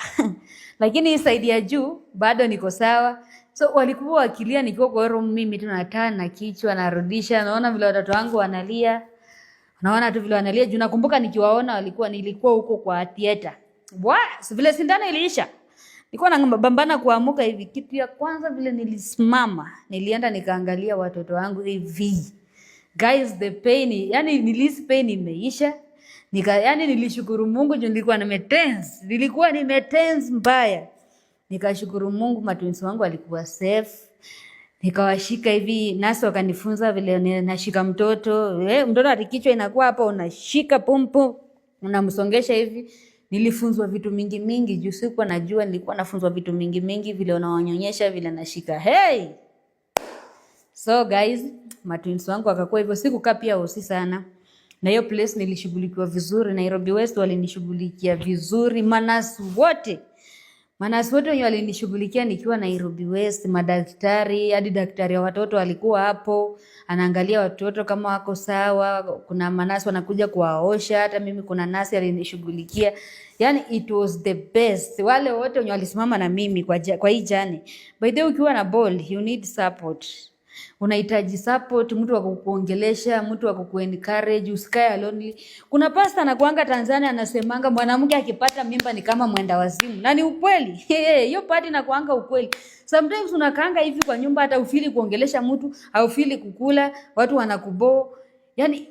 Lakini hii side ya juu bado niko sawa. So walikuwa wakilia nikiwa kwa room, mimi tu nataa na kichwa narudisha. Naona vile watoto wangu wanalia. Naona tu vile wanalia. Juu nakumbuka nikiwaona nilikuwa huko kwa theater. Vile sindano iliisha. Nilikuwa nabambana kuamuka hivi. Kitu ya kwanza vile nilisimama, nilienda nikaangalia watoto wangu hivi. Guys, the pain, yani nilisi pain imeisha. Yani nilishukuru Mungu juu nilikuwa nimetense mbaya. Nikashukuru Mungu matwins wangu walikuwa safe. Nikawashika hivi, nasi wakanifunza vile nashika mtoto. Mtoto atikichwa inakuwa hapa, unashika pumpu, unamsongesha hivi. Nilifunzwa vitu mingi juu sikuwa najua, nilikuwa nafunzwa vitu mingi vile unawanyonyesha, vile nashika. So guys, matwins wangu wakakuwa hivyo. Sikukaa pia hosi sana. Na hiyo place nilishughulikiwa vizuri. Nairobi West walinishughulikia vizuri. Manasi wote wenye walinishughulikia nikiwa Nairobi West, madaktari, hadi daktari wa watoto alikuwa hapo, anaangalia watoto kama wako sawa. Kuna manasi wanakuja kuwaosha, hata mimi kuna nasi alinishughulikia. Yani it was the best. Wale wote wenye walisimama na mimi kwa hii journey. By the way, ukiwa na ball, you need support. Unahitaji support, mtu wa kukuongelesha, mtu wa kukuencourage, usikae alone. Kuna pasta anakuanga Tanzania anasemanga mwanamke akipata mimba ni kama mwenda wazimu. Na ni ukweli. Hiyo part inakuanga ukweli. Sometimes unakaanga hivi kwa nyumba, hata ufili kuongelesha mtu, au ufili kukula, watu wanakubo. Yani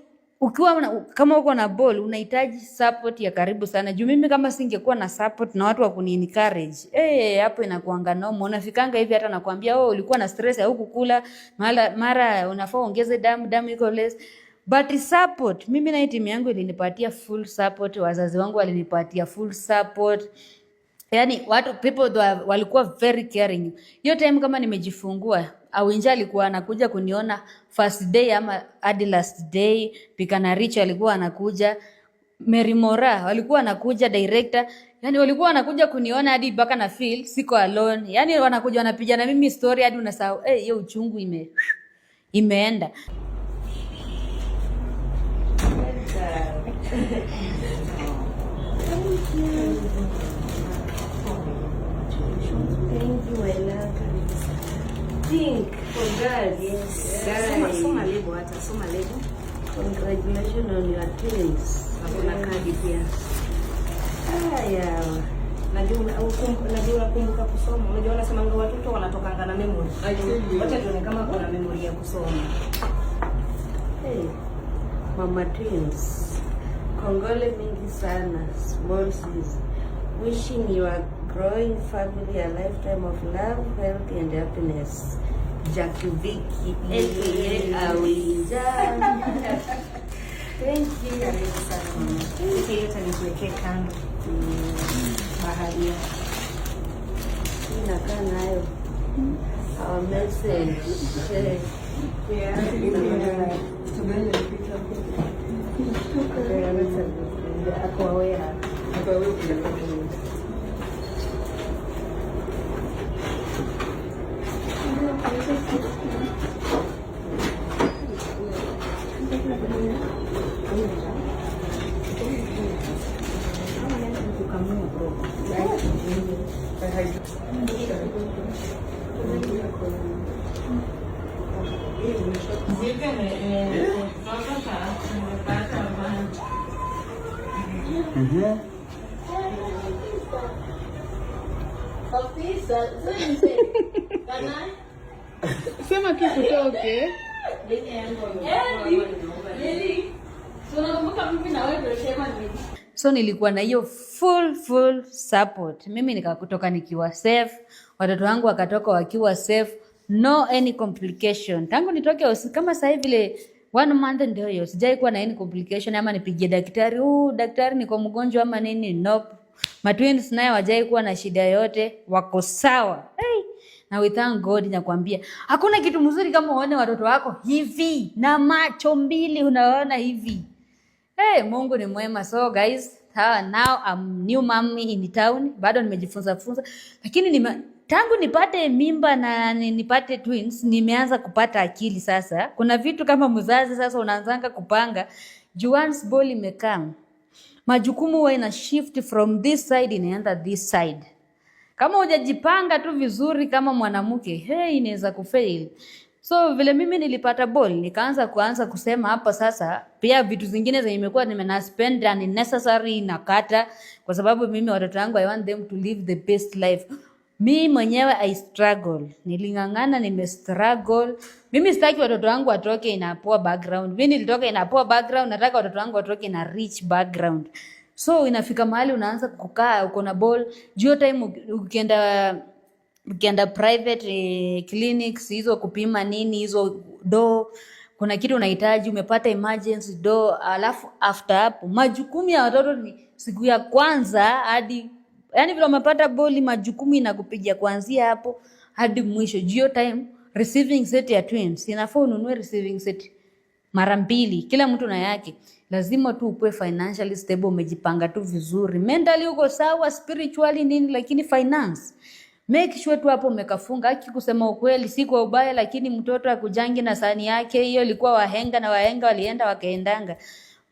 kama uko na ball unahitaji support ya karibu sana. Juu mimi kama singekuwa na support na watu wa kuni-encourage, hapo inakuanga nomo. Unafikanga hivi hata nakwambia ulikuwa na stress au kukula, mara unafaa ongeze damu iko less. But support, mimi na timu yangu ilinipatia full support, wazazi wangu walinipatia full support. Yani people walikuwa very caring. Hiyo time kama nimejifungua, Awinja alikuwa anakuja kuniona first day ama hadi last day. Pikana Rich alikuwa anakuja. Mary Mora walikuwa anakuja, director. Yani walikuwa wanakuja kuniona hadi mpaka na feel siko alone. Yani wanakuja wanapiga na mimi story hadi unasahau hiyo uchungu imeenda. Think for God, yes. Soma lebo hata, soma lebo. Congratulations on your twins. Hakuna kadi pia. Najua kumbuka kusoma. Unajua wanasema ngo watoto wanatokanga na memory. Wacha tuone kama kuna memory ya kusoma. Mama twins. Kongole mingi sana. Small sis. Wishing your growing family a lifetime of love, health and happiness. Jack Vicky aka Awinja. Thank you. Karibu sana mama. Hii yote nikuwekee kando. Baharia. Inakaa nayo. Our message. Yeah. Sema kitu toke. So nilikuwa na hiyo full support. Mimi nikakutoka nikiwa safe, watoto wangu wakatoka wakiwa safe, no any complication. Tangu nitoke kama sasa hivi vile 1 month ndio hiyo, sijai kuwa na any complication ama nipigie daktari, daktari niko mgonjwa ama nini. Nope. My twins naye wajai kuwa na shida yote, wako sawa. Hey, na we thank God. Nakwambia hakuna kitu mzuri kama uone watoto wako hivi na macho mbili unaona hivi. Hey, Mungu ni mwema. So guys, now I'm new mommy in town. Bado nimejifunza, lakini tangu nipate mimba na nipate twins nimeanza kupata akili sasa. Kuna vitu kama mzazi sasa unaanzanga kupanga. Once ball imekam, majukumu huwa ina shift from this side inaenda this side. Kama hujajipanga tu vizuri kama mwanamke, inaweza kufail. So vile mimi nilipata ball, nikaanza kusema hapa sasa pia vitu zingine zenye nimekuwa spend unnecessary nakata, kwa sababu mimi watoto wangu I want them to live the best life. Mimi mwenyewe I struggle. Nilingangana, struggle. Mimi sitaki watoto wangu watoke in a poor background. Mimi nilitoka in a poor background, nataka watoto wangu watoke in a rich background. So inafika mahali unaanza kukaa uko na ball. Jio time ukienda private clinics hizo kupima nini hizo kuna kitu unahitaji, umepata emergency alafu after hapo majukumu ya watoto ni siku ya kwanza hadi yani vile umepata boli majukumu inakupigia kuanzia hapo hadi mwisho. Jio time receiving set ya twins inafaa ununue receiving set mara 2, kila mtu na yake. Lazima tu ukue financially stable, umejipanga tu vizuri, mentally uko sawa, spiritually nini, lakini finance make sure tu hapo umekafunga. Haki kusema ukweli si kwa ubaya, lakini mtoto akujangi na sahani yake. Hiyo ilikuwa wahenga na wahenga walienda wakaendanga.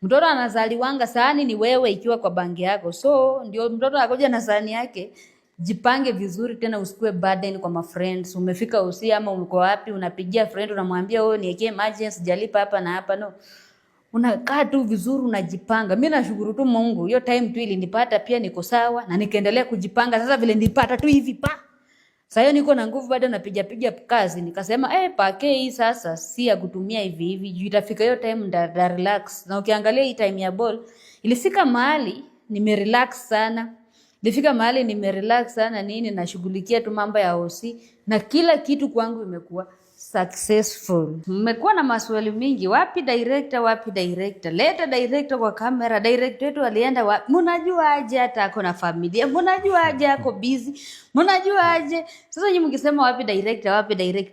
Mtoto anazaliwanga sahani ni wewe ikiwa kwa bangi yako. So ndio mtoto akuja na sahani yake. Jipange vizuri tena, usikue burden kwa friends. Umefika usia ama uko wapi unapigia friend unamwambia niwekee emergency jalipa hapa na hapa. No. Unakaa tu vizuri unajipanga. Mimi nashukuru tu Mungu. Hiyo time tu ilinipata pia niko sawa na nikaendelea kujipanga. Sasa vile nilipata tu hivi sasa hiyo niko na nguvu bado napiga kazi. Nikasema pake hii sasa si ya kutumia hivi. Juu itafika hiyo time nda relax. Na ukiangalia hii time ya ball ilifika mahali nimerelax sana. Nini nashughulikia tu mambo ya OC na kila kitu kwangu imekuwa successful. Mmekuwa na maswali mingi, wapi director? Leta director kwa kamera. Director wetu alienda wapi? Mnajua aje hata ako na familia? Mnajua aje ako busy? Mnajua aje? Sasa nyinyi mkisema wapi director?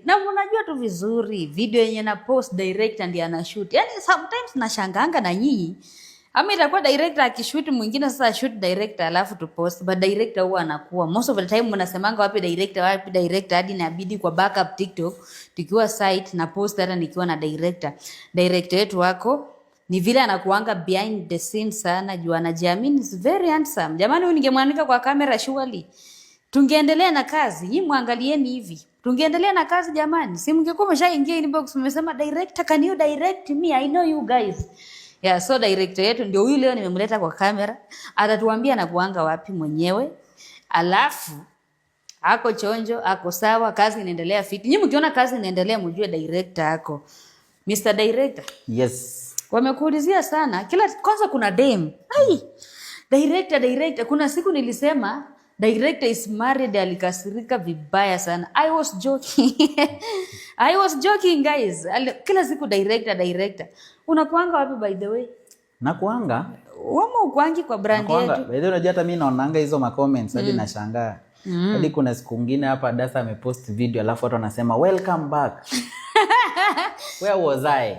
Na mnajua tu vizuri video yenye na post director ndiye anashoot. Yaani sometimes nashanganga na nyinyi. Ama itakuwa director akishoot mwingine sasa shoot director alafu tu post, but director huwa anakuwa most of the time mnasemanga wapi director hadi inabidi kwa backup TikTok tukiwa site na post hata nikiwa na director wetu wako ni vile anakuanga behind the scenes sana, juu anajiamini, is very handsome. Jamani, huyu ningemwanika kwa kamera surely tungeendelea na kazi. Nyinyi muangalieni hivi. Tungeendelea na kazi jamani. Si mngekuwa mshaingia inbox mmesema director can you direct me? I know you guys. Yeah, so director yetu ndio huyu leo nimemleta kwa kamera. Atatuambia anakuanga wapi mwenyewe. Alafu ako chonjo, ako sawa, kazi inaendelea fiti. Nyinyi mkiona kazi inaendelea mjue director ako. Mr. Director. Yes. Wamekuulizia sana. Kwanza kuna dem. Director. Kuna siku nilisema director is married, alikasirika vibaya sana. I was joking. I was joking guys. Kila siku director. Unakuanga wapi by the way? Nakuanga. Wama ukuangi kwa brand yetu. By the way unajua hata mimi naonanga hizo ma comments hadi nashangaa. Hadi kuna siku nyingine hapa Dasa amepost video alafu watu wanasema welcome back. Where was I?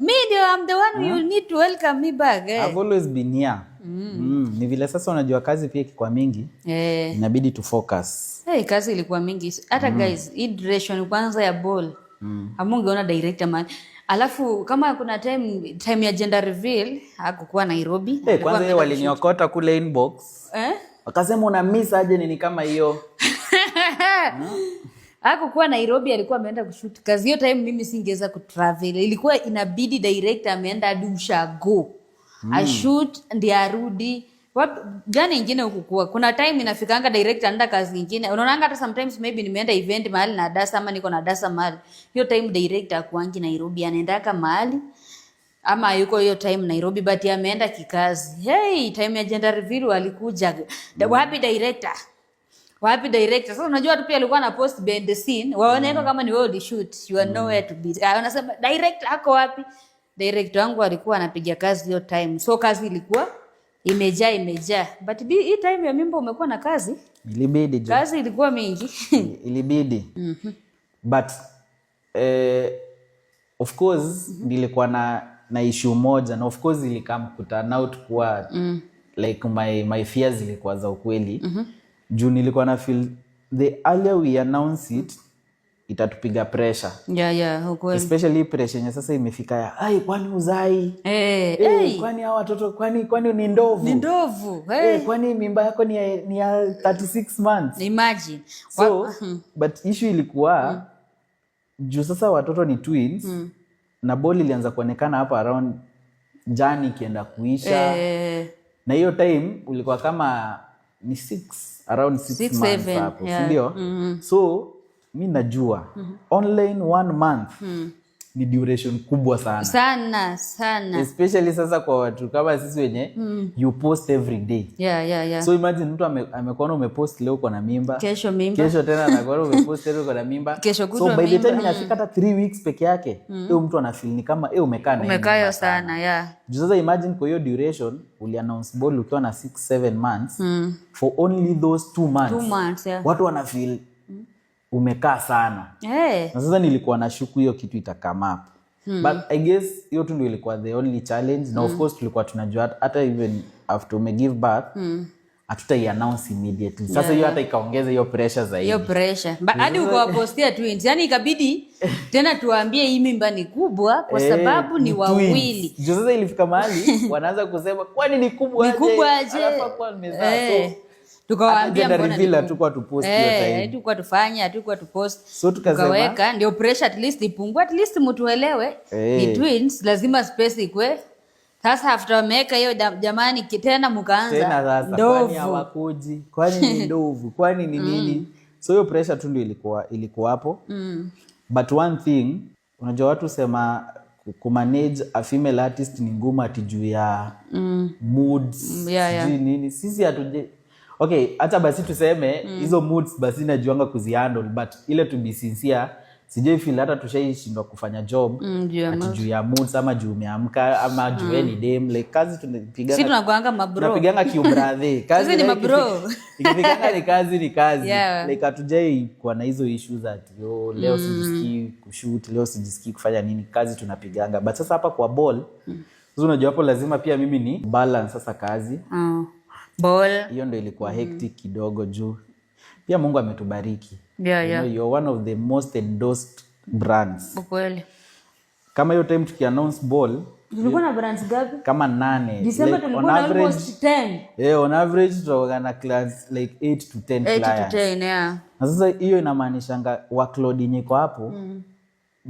Me, I'm the one you need to welcome me back. I've always been here. Ni vile sasa unajua kazi pia ikikuwa mingi. Inabidi tu focus. Kazi ilikuwa mingi. Hata guys, hii duration kwanza ya ball. Hamungeona director man. Alafu kama kuna time ya gender reveal hakukuwa Nairobi. Kwanza yeye waliniokota kule inbox. Wakasema una miss aje nini kama hiyo. Hakukuwa Nairobi, alikuwa ameenda kushoot. Kazi hiyo time mimi singeweza kutravel. Ilikuwa inabidi director ameenda hadi Ushago. A shoot ndio arudi. Gani nyingine hukuwa. Kuna time inafikanga director anaenda kazi nyingine. Unaonanga hata sometimes maybe nimeenda event mahali na Dasa ama niko na Dasa mahali. Hiyo time director akuangi Nairobi, anaendaka mahali ama yuko hiyo time Nairobi but ameenda kikazi. Time ya gender reveal alikuja. Wapi director? Sasa unajua tu pia alikuwa na post behind the scene. Waoneka kama ni wewe shoot, you are nowhere to be. Wanasema director ako wapi? Director wangu alikuwa anapiga kazi hiyo time. So kazi ilikuwa imejaa. But hii time ya mimba umekuwa na kazi? Ilibidi. Kazi ilikuwa mingi. Ilibidi. But of course nilikuwa na issue moja na of course ilikam kutana out kwa like my fears zilikuwa za ukweli. Juu nilikuwa na feel the earlier we announce it itatupiga pressure. Ukweli. Especially pressure yenye sasa imefika ya kwani uzai? Kwani hawa watoto kwani ni ndovu? Kwani mimba yako ni ya 36 months? Imagine. So but issue ilikuwa juu sasa watoto ni twins na ball ilianza kuonekana hapa around Jani kienda kuisha. Na hiyo time ulikuwa kama ni around 6 months hapo, ndio? So mimi najua online 1 month ni duration kubwa sana. Especially sasa kwa watu kama sisi wenye you post every day. So imagine mtu amekuona umepost leo uko na mimba. Kesho tena anakuona umepost leo uko na mimba. So by the time inafika hata 3 weeks peke yake, huyo mtu ana feel ni kama umekaa na umekayo sana. Sasa imagine kwa hiyo duration uli announce ball ukiwa na 6-7 months for only those 2 months. Watu wana feel umekaa sana. Na sasa nilikuwa na shuku hiyo kitu itakama up. But I guess hiyo tu ndio ilikuwa the only challenge. Na of course tulikuwa tunajua hata even after me give birth hatutai announce immediately. Sasa hiyo hata ikaongeza hiyo pressure zaidi. Hiyo pressure. Hadi ukawapostia twins. Yaani ikabidi tena tuambie hii mimba ni kubwa kwa sababu ni wawili. Sasa ilifika mahali wanaanza kusema kwani ni kubwa aje? Alafu kwa nimezaa. Tukawaambia mbona reveal tukua tupost hiyo time. Tukua tupost. So tukaweka ndio pressure at least ipungue, at least mtuelewe. Ni twins, lazima space ikwe. Sasa after wameka hiyo jamani tena mkaanza. Tena sasa kwani hawakuji? Kwani ni ndovu? Kwani ni nini? So hiyo pressure tu ndio ilikuwa hapo. But one thing, unajua watu sema kumanage a female artist ni ngumu ati juu ya moods, nini. Sisi hatuje. Okay, hata basi tuseme hizo moods basi najuanga kuzihandle, but ile to be sincere sijui feel hata tushaishindwa kufanya job ati juu ya moods ama juu umeamka ama juu ni dem, like kazi tunapigana. Sisi tunakuanga mabro. Tunapigana kiubradhi. Kazi ni mabro. Ikipigana ni kazi. Like hatujai kuwa na hizo issues ati leo sijisikii kushoot, leo sijisikii kufanya nini, kazi tunapiganga. But sasa hapa kwa ball, sasa unajua hapo lazima pia mimi ni balance sasa kazi. Ball. Hiyo ndio ilikuwa hectic kidogo juu. Pia Mungu ametubariki. You're one of the most endorsed brands. Ukweli. Kama hiyo time tukiannounce ball, tulikuwa na brands gapi? Kama 8. December tulikuwa na almost 10. On average tulikuwa na clients like 8 to 10 clients. 8 to 10, Na sasa hiyo inamaanisha workload yenye iko hapo.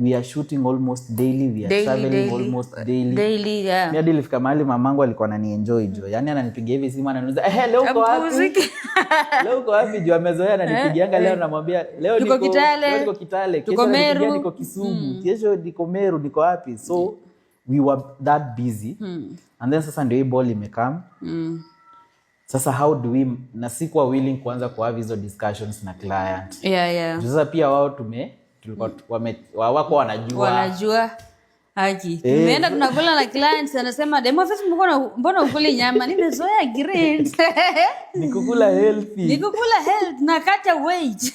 We are shooting almost daily, we are traveling almost daily. Mimi hadi nilifika mahali mamangu alikuwa ananienjoy jo. Yaani ananipigia hivi simu ananiuliza, leo uko wapi? Leo uko wapi? Jo amezoea ananipigianga leo namwambia leo niko Kitale, kesho ananipigia niko Kisumu, kesho niko Meru, niko wapi? So we were that busy. And then sasa ndio hii ball imekam. Sasa how do we, na sikuwa willing kuanza kuhave hizo discussions na client. Yeah. Sasa pia wao tulikuwa wako wanajua haki. Tumeenda tunakula na clients anasema demo face mbona ukuli nyama? Nimezoea greens. Nikukula healthy na kata weight.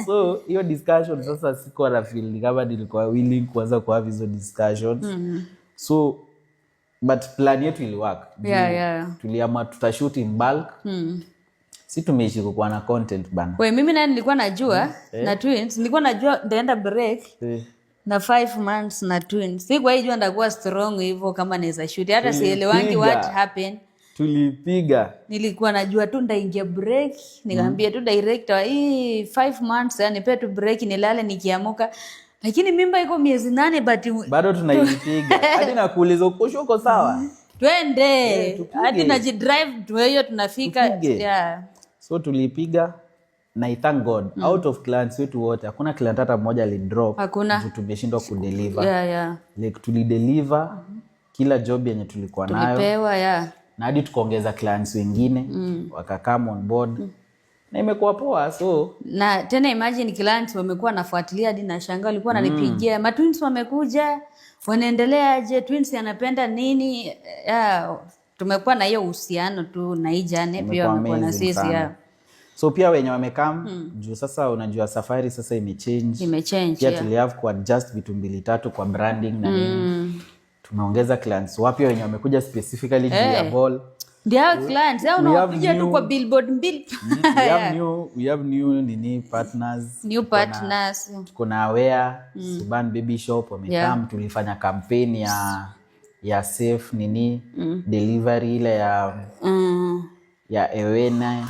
So hiyo discussion sasa sikuwa na feel kama nilikuwa willing kuanza kuhave hizo discussions. So but plan yetu ili work. Tuliamua tutashoot in bulk. Si tumeishi kuwa na content bana. Mimi na nilikuwa najua na twins, nilikuwa najua ndaenda break. Na 5 months na twins. Sikuwa hijua ndakuwa strong hivyo kama naweza shoot. Hata sielewangi what happened. Tulipiga. Nilikuwa najua tu ndaingia break. Nikamwambia tu director, hii 5 months yani nipe tu break nilale nikiamuka. Lakini mimba iko miezi 8 but bado tunaipiga. Hadi nakuuliza uko sawa? Twende. Hadi najidrive hiyo tunafika. Yeah. So tulipiga na I thank God out of clients wetu wote hakuna client hata mmoja alidrop. Hakuna. Tumeshindwa kudeliver. Yeah. Like tulideliver kila job yenye tulikuwa nayo. Tulipewa na hadi tukaongeza clients wengine wakakam on board. Na imekuwa poa. So na tena imagine clients wamekuwa nafuatilia hadi na shanga walikuwa wananipigia ma twins wamekuja wanaendelea aje, twins anapenda nini. Tumekuwa na hiyo uhusiano tu na Ijane pia wamekuwa na sisi. So pia wenye wamekam juu sasa unajua safari sasa imechange pia tulihave ku adjust vitu 2-3 kwa branding na nini. Tumeongeza clients wapya wenye wamekuja specifically juu ya ball. Ndio clients hao wanakuja tu kwa billboard mbili. We have new partners. Kuna Aware, Suban Baby Shop wamekam. Tulifanya campaign ya safe delivery ile ya Ewena.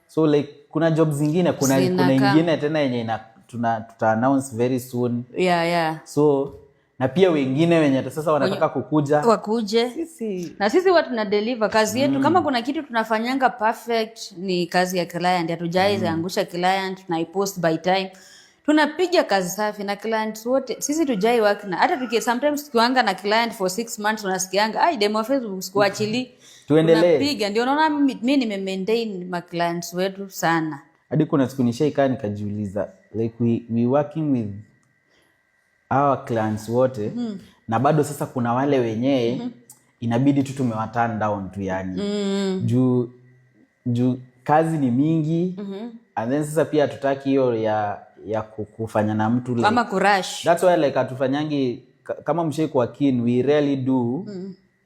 So like kuna jobs zingine kuna ingine tena yenye tuta announce very soon. So na pia wengine wenye sasa wanataka wakuje. Na sisi watu tuna deliver kazi yetu. Kama kuna kitu tunafanyanga perfect ni kazi ya client. Hatujai angusha client, tunaipost by time. Tunapiga kazi safi na clients wote. Sisi tujai work na hata sometimes tukiwanga na client for 6 months unasikianga demo Facebook sikuachili. Tuendelee. Tunapiga ndio unaona mimi nime-maintain ma clients wetu sana. Hadi kuna siku nishaikaa nikajiuliza like we working with our clients wote na bado sasa kuna wale wenyewe inabidi tu tumewaturn down tu yani. Juu kazi ni mingi and then sasa pia tutaki hiyo ya kufanya na mtu like, kama kurush. That's why like atufanyangi kama mshei kwa keen we rarely do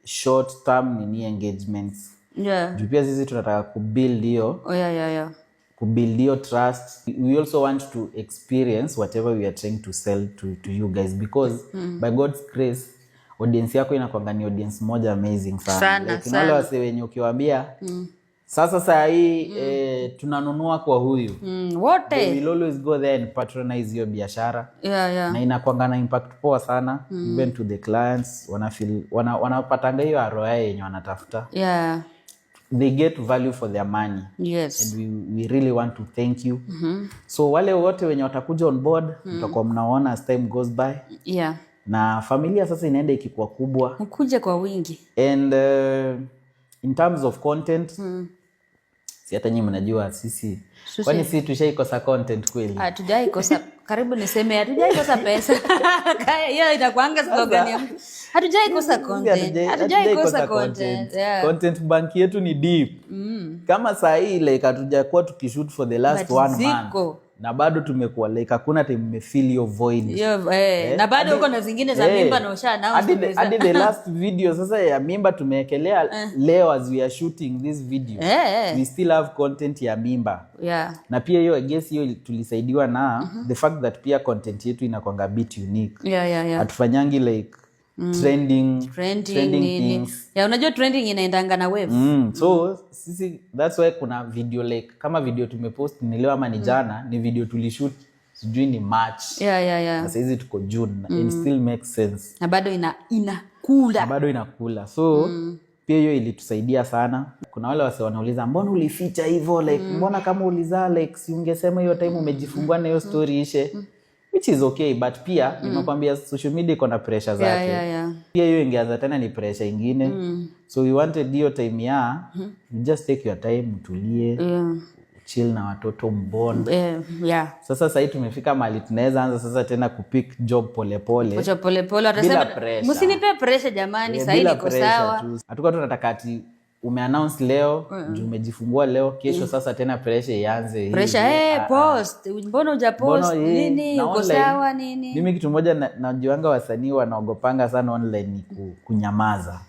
short term engagements. Juu pia sisi tunataka kubuild hiyo. Kubuild hiyo trust. We also want to experience whatever we are trying to sell to you guys because by God's grace audience yako inakuanga ni audience moja amazing sana. Like wale wase wenye ukiwaambia sasa saa hii tunanunua kwa huyu wote we will always go there and patronize hiyo biashara. Na inakuanga na impact poa sana even to the clients. Wanapatanga hiyo ROI yenye wanatafuta. They get value for their money. And we really want to thank you. So wale wote wenye watakuja on board mtakuwa mnaona as time goes by. Na familia sasa inaenda ikikuwa kubwa. Mkuje kwa wingi. And in terms of content si hata nyinyi mnajua sisi kwani sisi tushaikosa content kweli? Hatujaikosa. Karibu niseme hatujaikosa pesa. Hiyo itakuanga slogan ya mtu. Hatujaikosa content. Content bank yetu ni deep. Kama saa hii like hatujakuwa tukishoot for the last 1 month. Na bado tumekuwa like hakuna time nimefeel your void. Na bado uko na zingine za mimba na usha announce. Hadi the last video sasa ya mimba tumeekelea leo as we are shooting this video. We still have content ya mimba. Na pia hiyo I guess hiyo tulisaidiwa na the fact that pia content yetu inakuanga bit unique. Hatufanyangi like trending things. Unajua trending inaendanga na wave. So sisi that's why kuna video like kama video tumepost ni leo ama ni jana ni video tulishoot sijui ni March. Sasa hizi tuko June and still makes sense. Na bado inakula. So pia hiyo ilitusaidia sana. Kuna wale wase wanauliza mbona ulificha hivyo like mbona kama ulizaa like si ungesema hiyo time umejifungua na hiyo story ishe. which is okay, but pia nimekwambia social media iko na pressure zake. Pia hiyo ingeanza tena ni pressure ingine. So we wanted hiyo time ya you just take your time, utulie, chill na watoto mbond. Sasa sasa tumefika mahali tunaweza anza sasa tena kupick job polepole. Watasema msinipe pressure jamani, sasa niko sawa. Hatuko tunataka ati umeannounce leo, umejifungua leo, kesho sasa tena pressure ianze. Pressure post, mbona hujapost nini, uko sawa nini? Mimi kitu moja najuanga wasanii wanaogopanga sana online ni kunyamaza.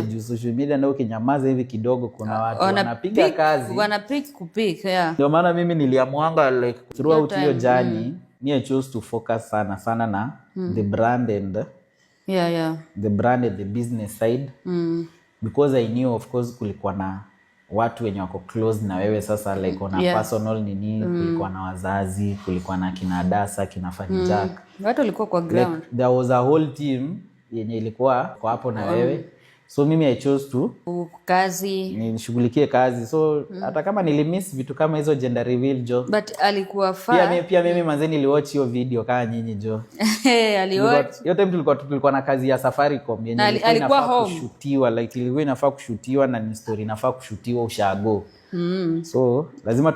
Juu social media ndio ukinyamaza hivi kidogo kuna watu wanapiga kazi. Kupik. Ndio maana mimi niliamuanga like throughout hiyo journey, I chose to focus sana na the brand and the brand and the business side. Because I knew of course kulikuwa na watu wenye wako close na wewe sasa like on a personal nini, kulikuwa na wazazi, kulikuwa na kina Dasa, kina Fanny Jack. Watu walikuwa kwa ground. Like, there was a whole team yenye ilikuwa kwa hapo na wewe. So mimi I chose to nishughulikie kazi. So hata kama nilimiss vitu kama hizo gender reveal jo. But alikuwa faa. Pia mimi manze niliwatch hiyo video kama nyinyi jo. Aliwatch. Hiyo time tulikuwa na kazi ya Safaricom yenye alikuwa home kushutiwa, like ilikuwa inafaa kushutiwa na ni story inafaa kushutiwa ushago. So lazima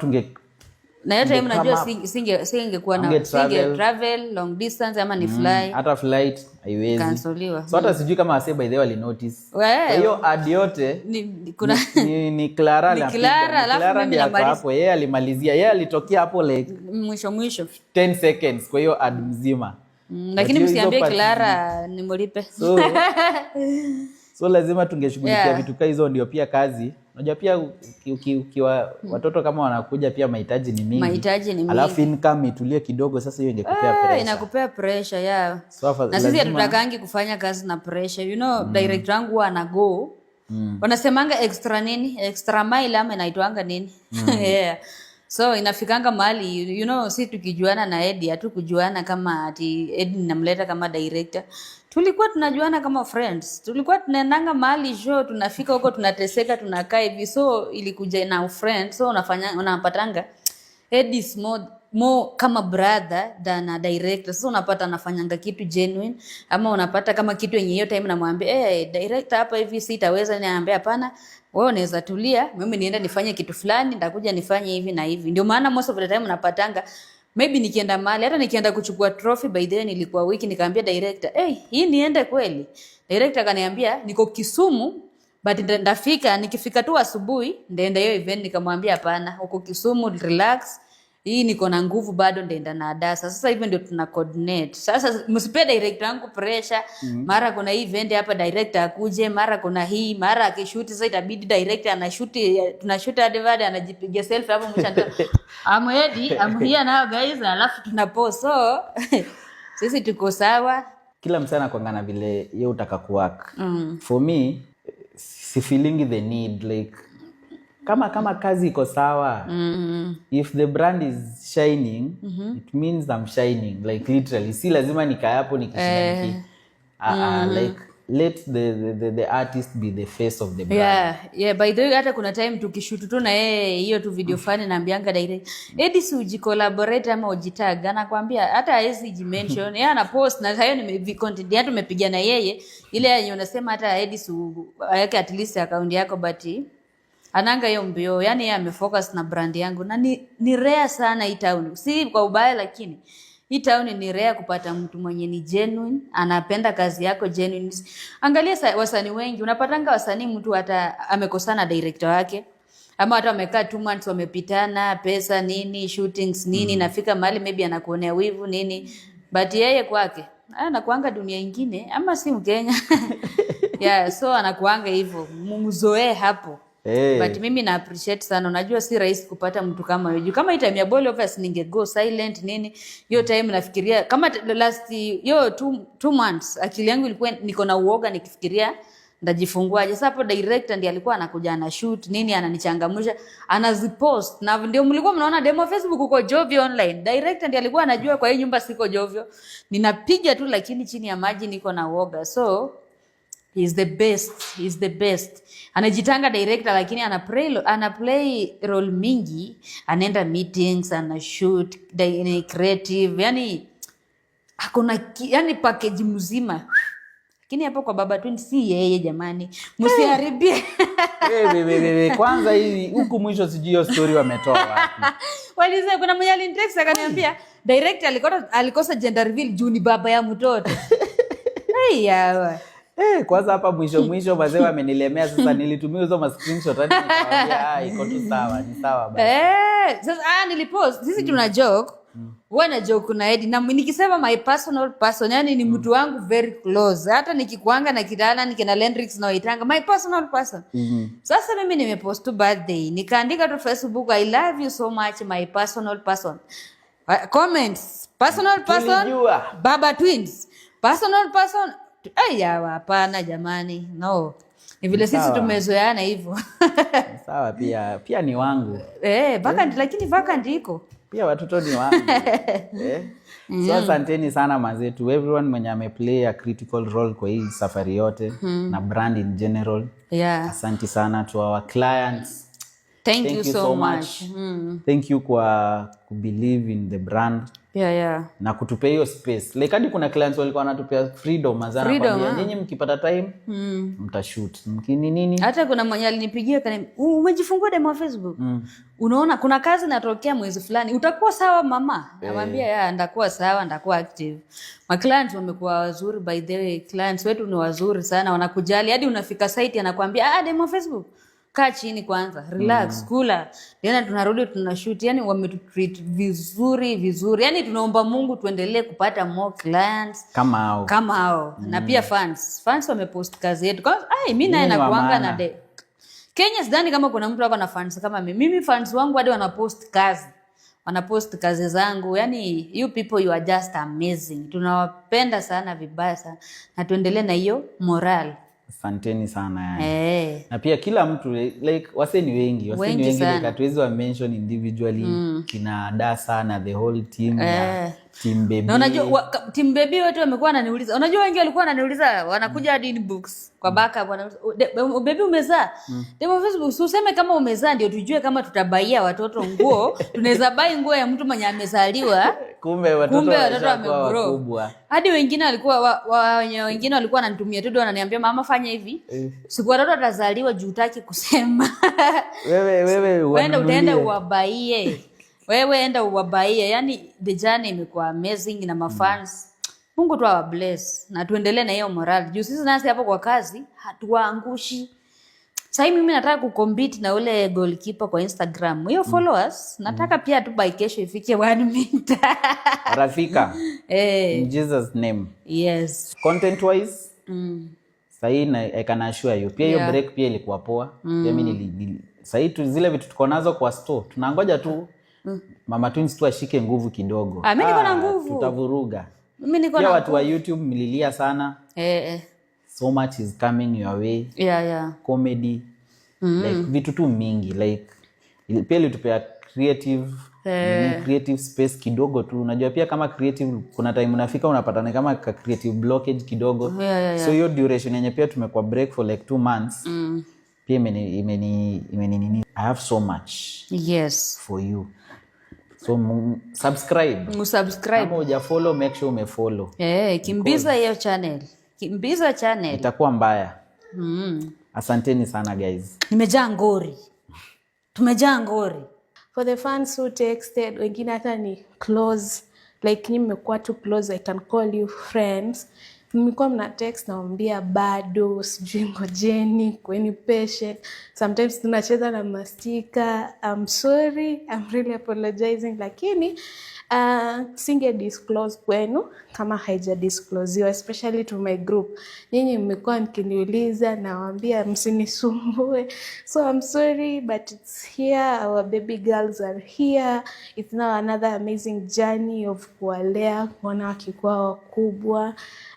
na yote time najua singekuwa na travel long distance ama ni fly. Hata flight haiwezi. Canceliwa. So hata sijui kama wase by the way wali notice. Kwa hiyo ad yote ni Clara alafu mimi na hapo yeye alimalizia. Yeye alitokea hapo like mwisho 10 seconds kwa hiyo ad mzima. Lakini msiambie Clara nimlipe. So lazima tungeshughulikia vitu kama hizo, ndio pia kazi. Unajua pia ukiwa watoto kama wanakuja pia mahitaji ni mingi. Alafu income itulie kidogo, sasa hiyo ingekupea pressure. Inakupea pressure So, na sisi hatutakangi kufanya kazi na pressure. You know, director wangu ana go. Wanasemanga extra mile ama inaitwanga nini? So inafikanga mahali, you know, si tukijuana na Eddie, hatukujuana kama ati Eddie namleta kama director. Tulikuwa tunajuana kama friends. Tulikuwa tunaendanga mahali show, tunafika huko tunateseka, tunakaa hivi. So ilikuja na friend. So unapatanga Eddie is more kama brother than a director. So unapata anafanyanga kitu genuine, ama unapata kama kitu yenye hiyo time namwambia director hapa hivi sitaweza, niambia hapana, wewe unaweza tulia, mimi nienda nifanye kitu fulani, nitakuja nifanye hivi na hivi. Ndio maana most of the time unapatanga maybe nikienda mahali, hata nikienda kuchukua trophy, by the way nilikuwa wiki, nikamwambia director, hii niende kweli? Director akaniambia niko Kisumu but ndafika, nikifika tu asubuhi ndaenda hiyo event. Nikamwambia hapana, uko Kisumu, relax, hii niko na nguvu bado, ndaenda na Dasa. Sasa hivyo ndio tuna coordinate. Sasa msipe director wangu pressure. Mara kuna hii event hapa director akuje, mara kuna hii, mara akishoot. Sasa itabidi director anashoot, tunashoot advert, anajipiga selfie hapo mwisho. I'm here now guys, alafu tuna post. So sisi tuko sawa. Kila msana kuangana vile yeye utaka kuwork. For me, si feeling the need like kama kazi iko sawa. If the brand is shining, it means I'm shining, like literally. Si lazima nikae hapo nikishinda like let the artist be the face of the brand. By the way, hata kuna time tukishoot tu na yeye hiyo tu video fani, naambianga direct Eddie si ujicollaborate ama ujitag, anakuambia hata hawezi jimention. Yeye ana post na hayo ni content yetu tumepiga na yeye, ile yenye unasema hata Eddie si yake at least account yako, but ananga hiyo mbio. Yani yeye amefocus na brand yangu, na ni rare sana hii town. Si kwa ubaya, lakini hii town ni rare kupata mtu mwenye ni genuine, anapenda kazi yako genuine. Angalia wasanii wengi, unapatanga wasanii mtu hata amekosana director wake, ama hata wamekaa 2 months wamepitana, pesa nini, shootings nini, nafika mahali maybe anakuonea wivu nini, but yeye kwake anakuanga dunia nyingine, ama si Mkenya. So anakuanga hivyo, mzoee hapo. But mimi na appreciate sana. Unajua si rahisi kupata mtu kama wewe. Kama hii time ya ball obvious ninge go silent nini. Hiyo time nafikiria kama last 2 months akili yangu ilikuwa niko na uoga nikifikiria ndajifunguaje. Sasa hapo director ndiye alikuwa anakuja na shoot nini, ananichangamsha, anazipost, na ndio mlikuwa mnaona demo Facebook uko Jovio online. Director ndiye alikuwa anajua kwa hii nyumba siko Jovio. Ninapiga tu lakini chini ya maji niko na uoga. So he's the best. Anajitanga director lakini ana play role mingi, anaenda meetings, ana shoot, creative. Yani Hakuna yani package mzima. Lakini hapo kwa Baba Twins si yeye jamani. Msiharibie. Kwanza hii huku mwisho sijui hiyo story wametoa wapi. Walisema kuna mwenye alinitext akaniambia director alikosa gender reveal juu ni baba ya mtoto. Yawa. Kwanza hapa mwisho wazee wamenilemea sasa nilitumia hizo ma screenshot hadi nikamwambia iko tu sawa, ni sawa basi. Sasa nilipost sisi tuna joke. Wana joke na Eddie na nikisema my personal person yani ni mtu wangu very close. Hata nikikuanga na Kidana nikina Lendrix na waitanga my personal person. Sasa mimi nimepost birthday nikaandika tu Facebook I love you so much my personal person. Comments personal person Baba Twins personal person. Yawa hapana jamani. No. Ni vile sisi tumezoeana hivyo. Sawa pia ni wangu. Vacant lakini vacant iko. Pia watoto ni wangu. So asanteni sana mazetu everyone mwenye ameplay a critical role kwa hii safari yote na brand in general. Asante sana to our clients. Thank you so much. Thank you kwa believe in the brand. Na kutupea hiyo space. Like hadi kuna clients walikuwa wanatupea freedom azana kwambia nyinyi mkipata time mtashoot. Mkini nini? Hata kuna mwenye alinipigia kaniambia umejifungua demo wa Facebook. Unaona kuna kazi natokea mwezi fulani. Utakuwa sawa mama? Namwambia ndakuwa sawa, ndakuwa active. Ma clients wamekuwa wazuri by the way. Clients wetu ni wazuri sana, wanakujali. Hadi unafika site anakuambia demo Facebook. Kaa chini kwanza, relax, kula. Tena tunarudi tunashoot. Yani wametutreat vizuri. Yani tunaomba Mungu tuendelee kupata more clients kama hao. Na pia fans wamepost kazi yetu. Mimi naye nakuanga na Kenya sidhani kama kuna mtu wako na fans kama mimi. Mimi fans wangu hadi wanapost kazi zangu. Yani you people you are just amazing. Tunawapenda sana vibaya sana. Na tuendelee na hiyo moral. Asanteni sana yani. Na pia kila mtu like wase ni wengi like hatuwezi wa mention individually kina Dasa na the whole team Team Baby. Na unajua Team Baby wote wamekuwa wananiuliza. Unajua wengi walikuwa wananiuliza wanakuja hadi inbox kwa backup wanauliza Baby umezaa? Demo Facebook useme kama umezaa ndio tujue kama tutabaia watoto nguo. Tunaweza bai nguo ya mtu mwenye amezaliwa. Kumbe watoto wamegrow. Hadi wengine walikuwa wananitumia tu wananiambia mama fanya hivi. Siku watoto watazaliwa juu hutaki kusema. Wewe utaenda uwabaie. Wewe enda uwabaie. Yani the journey imekuwa amazing na mafans. Mungu tu awabless na tuendelee na hiyo moral. Juu sisi nasi hapo kwa kazi hatuwaangushi. Sasa mimi nataka kucompete na ule goalkeeper kwa Instagram. Hiyo followers nataka pia tu by kesho ifike 1 minute. Rafika. In Jesus name. Yes. Content wise. Sasa I can assure you. Pia hiyo break pia ilikuwa poa. Pia mimi sasa tu zile vitu tuko nazo kwa store. Tunangoja tu Mama Twins tu ashike nguvu kidogo. Mimi niko na nguvu. Tutavuruga. Mimi niko na watu wa YouTube mlilia sana. So much is coming your way. Comedy. Like vitu tu mingi like pia litupea creative space kidogo tu. Unajua pia kama creative kuna time unafika unapatana kama creative blockage kidogo. So hiyo duration yenye pia tumekuwa break for like 2 months. Pia imeni I have so much for you. So subscribe. Kama hujafollow make sure umefollow. Kimbiza hiyo channel. Itakuwa mbaya. Asanteni sana guys. Tumejaa ngori. For the fans who texted, wengine hata ni close. Like ni mmekuwa too close, I can call you friends. Mmekuwa mna text naambia bado, sijui ngojeni, kweni patient. Sometimes tunacheza na mastika. I'm sorry, I'm really apologizing. Lakini singe disclose kwenu kama haija disclose, especially to my group. Nyinyi mmekuwa mkiniuliza nawaambia msinisumbue. So I'm sorry but it's here, our baby girls are here. It's now another amazing journey of kuwalea kuona wakikuwa wakubwa.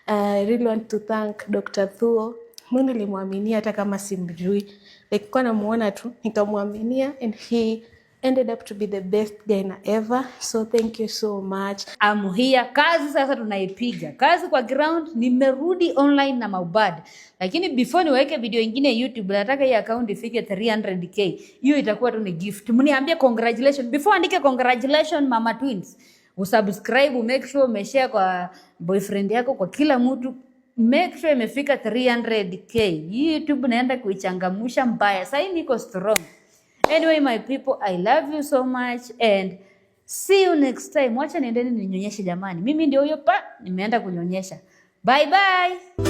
I really want to thank Dr. Thuo. Mimi nilimwaminia hata kama simjui. Like kwa namuona tu nikamwaminia and he ended up to be the best guy ever. So thank you so much. I'm here. Kazi sasa tunaipiga. Kazi kwa ground, nimerudi online na maubad. Lakini before niweke video nyingine YouTube, nataka hii account ifike 300k. Hiyo itakuwa tu ni gift. Mniambie congratulations. Before andike congratulations Mama Twins. usubscribe, make sure umeshare kwa boyfriend yako, kwa kila mtu. Make sure imefika 300k. YouTube naenda kuichangamusha mbaya. Sasa niko strong. Anyway, my people, I love you so much and see you next time. Wacha niendeni ninyonyeshe jamani. Mimi ndio huyo nimeenda kunyonyesha. Bye bye.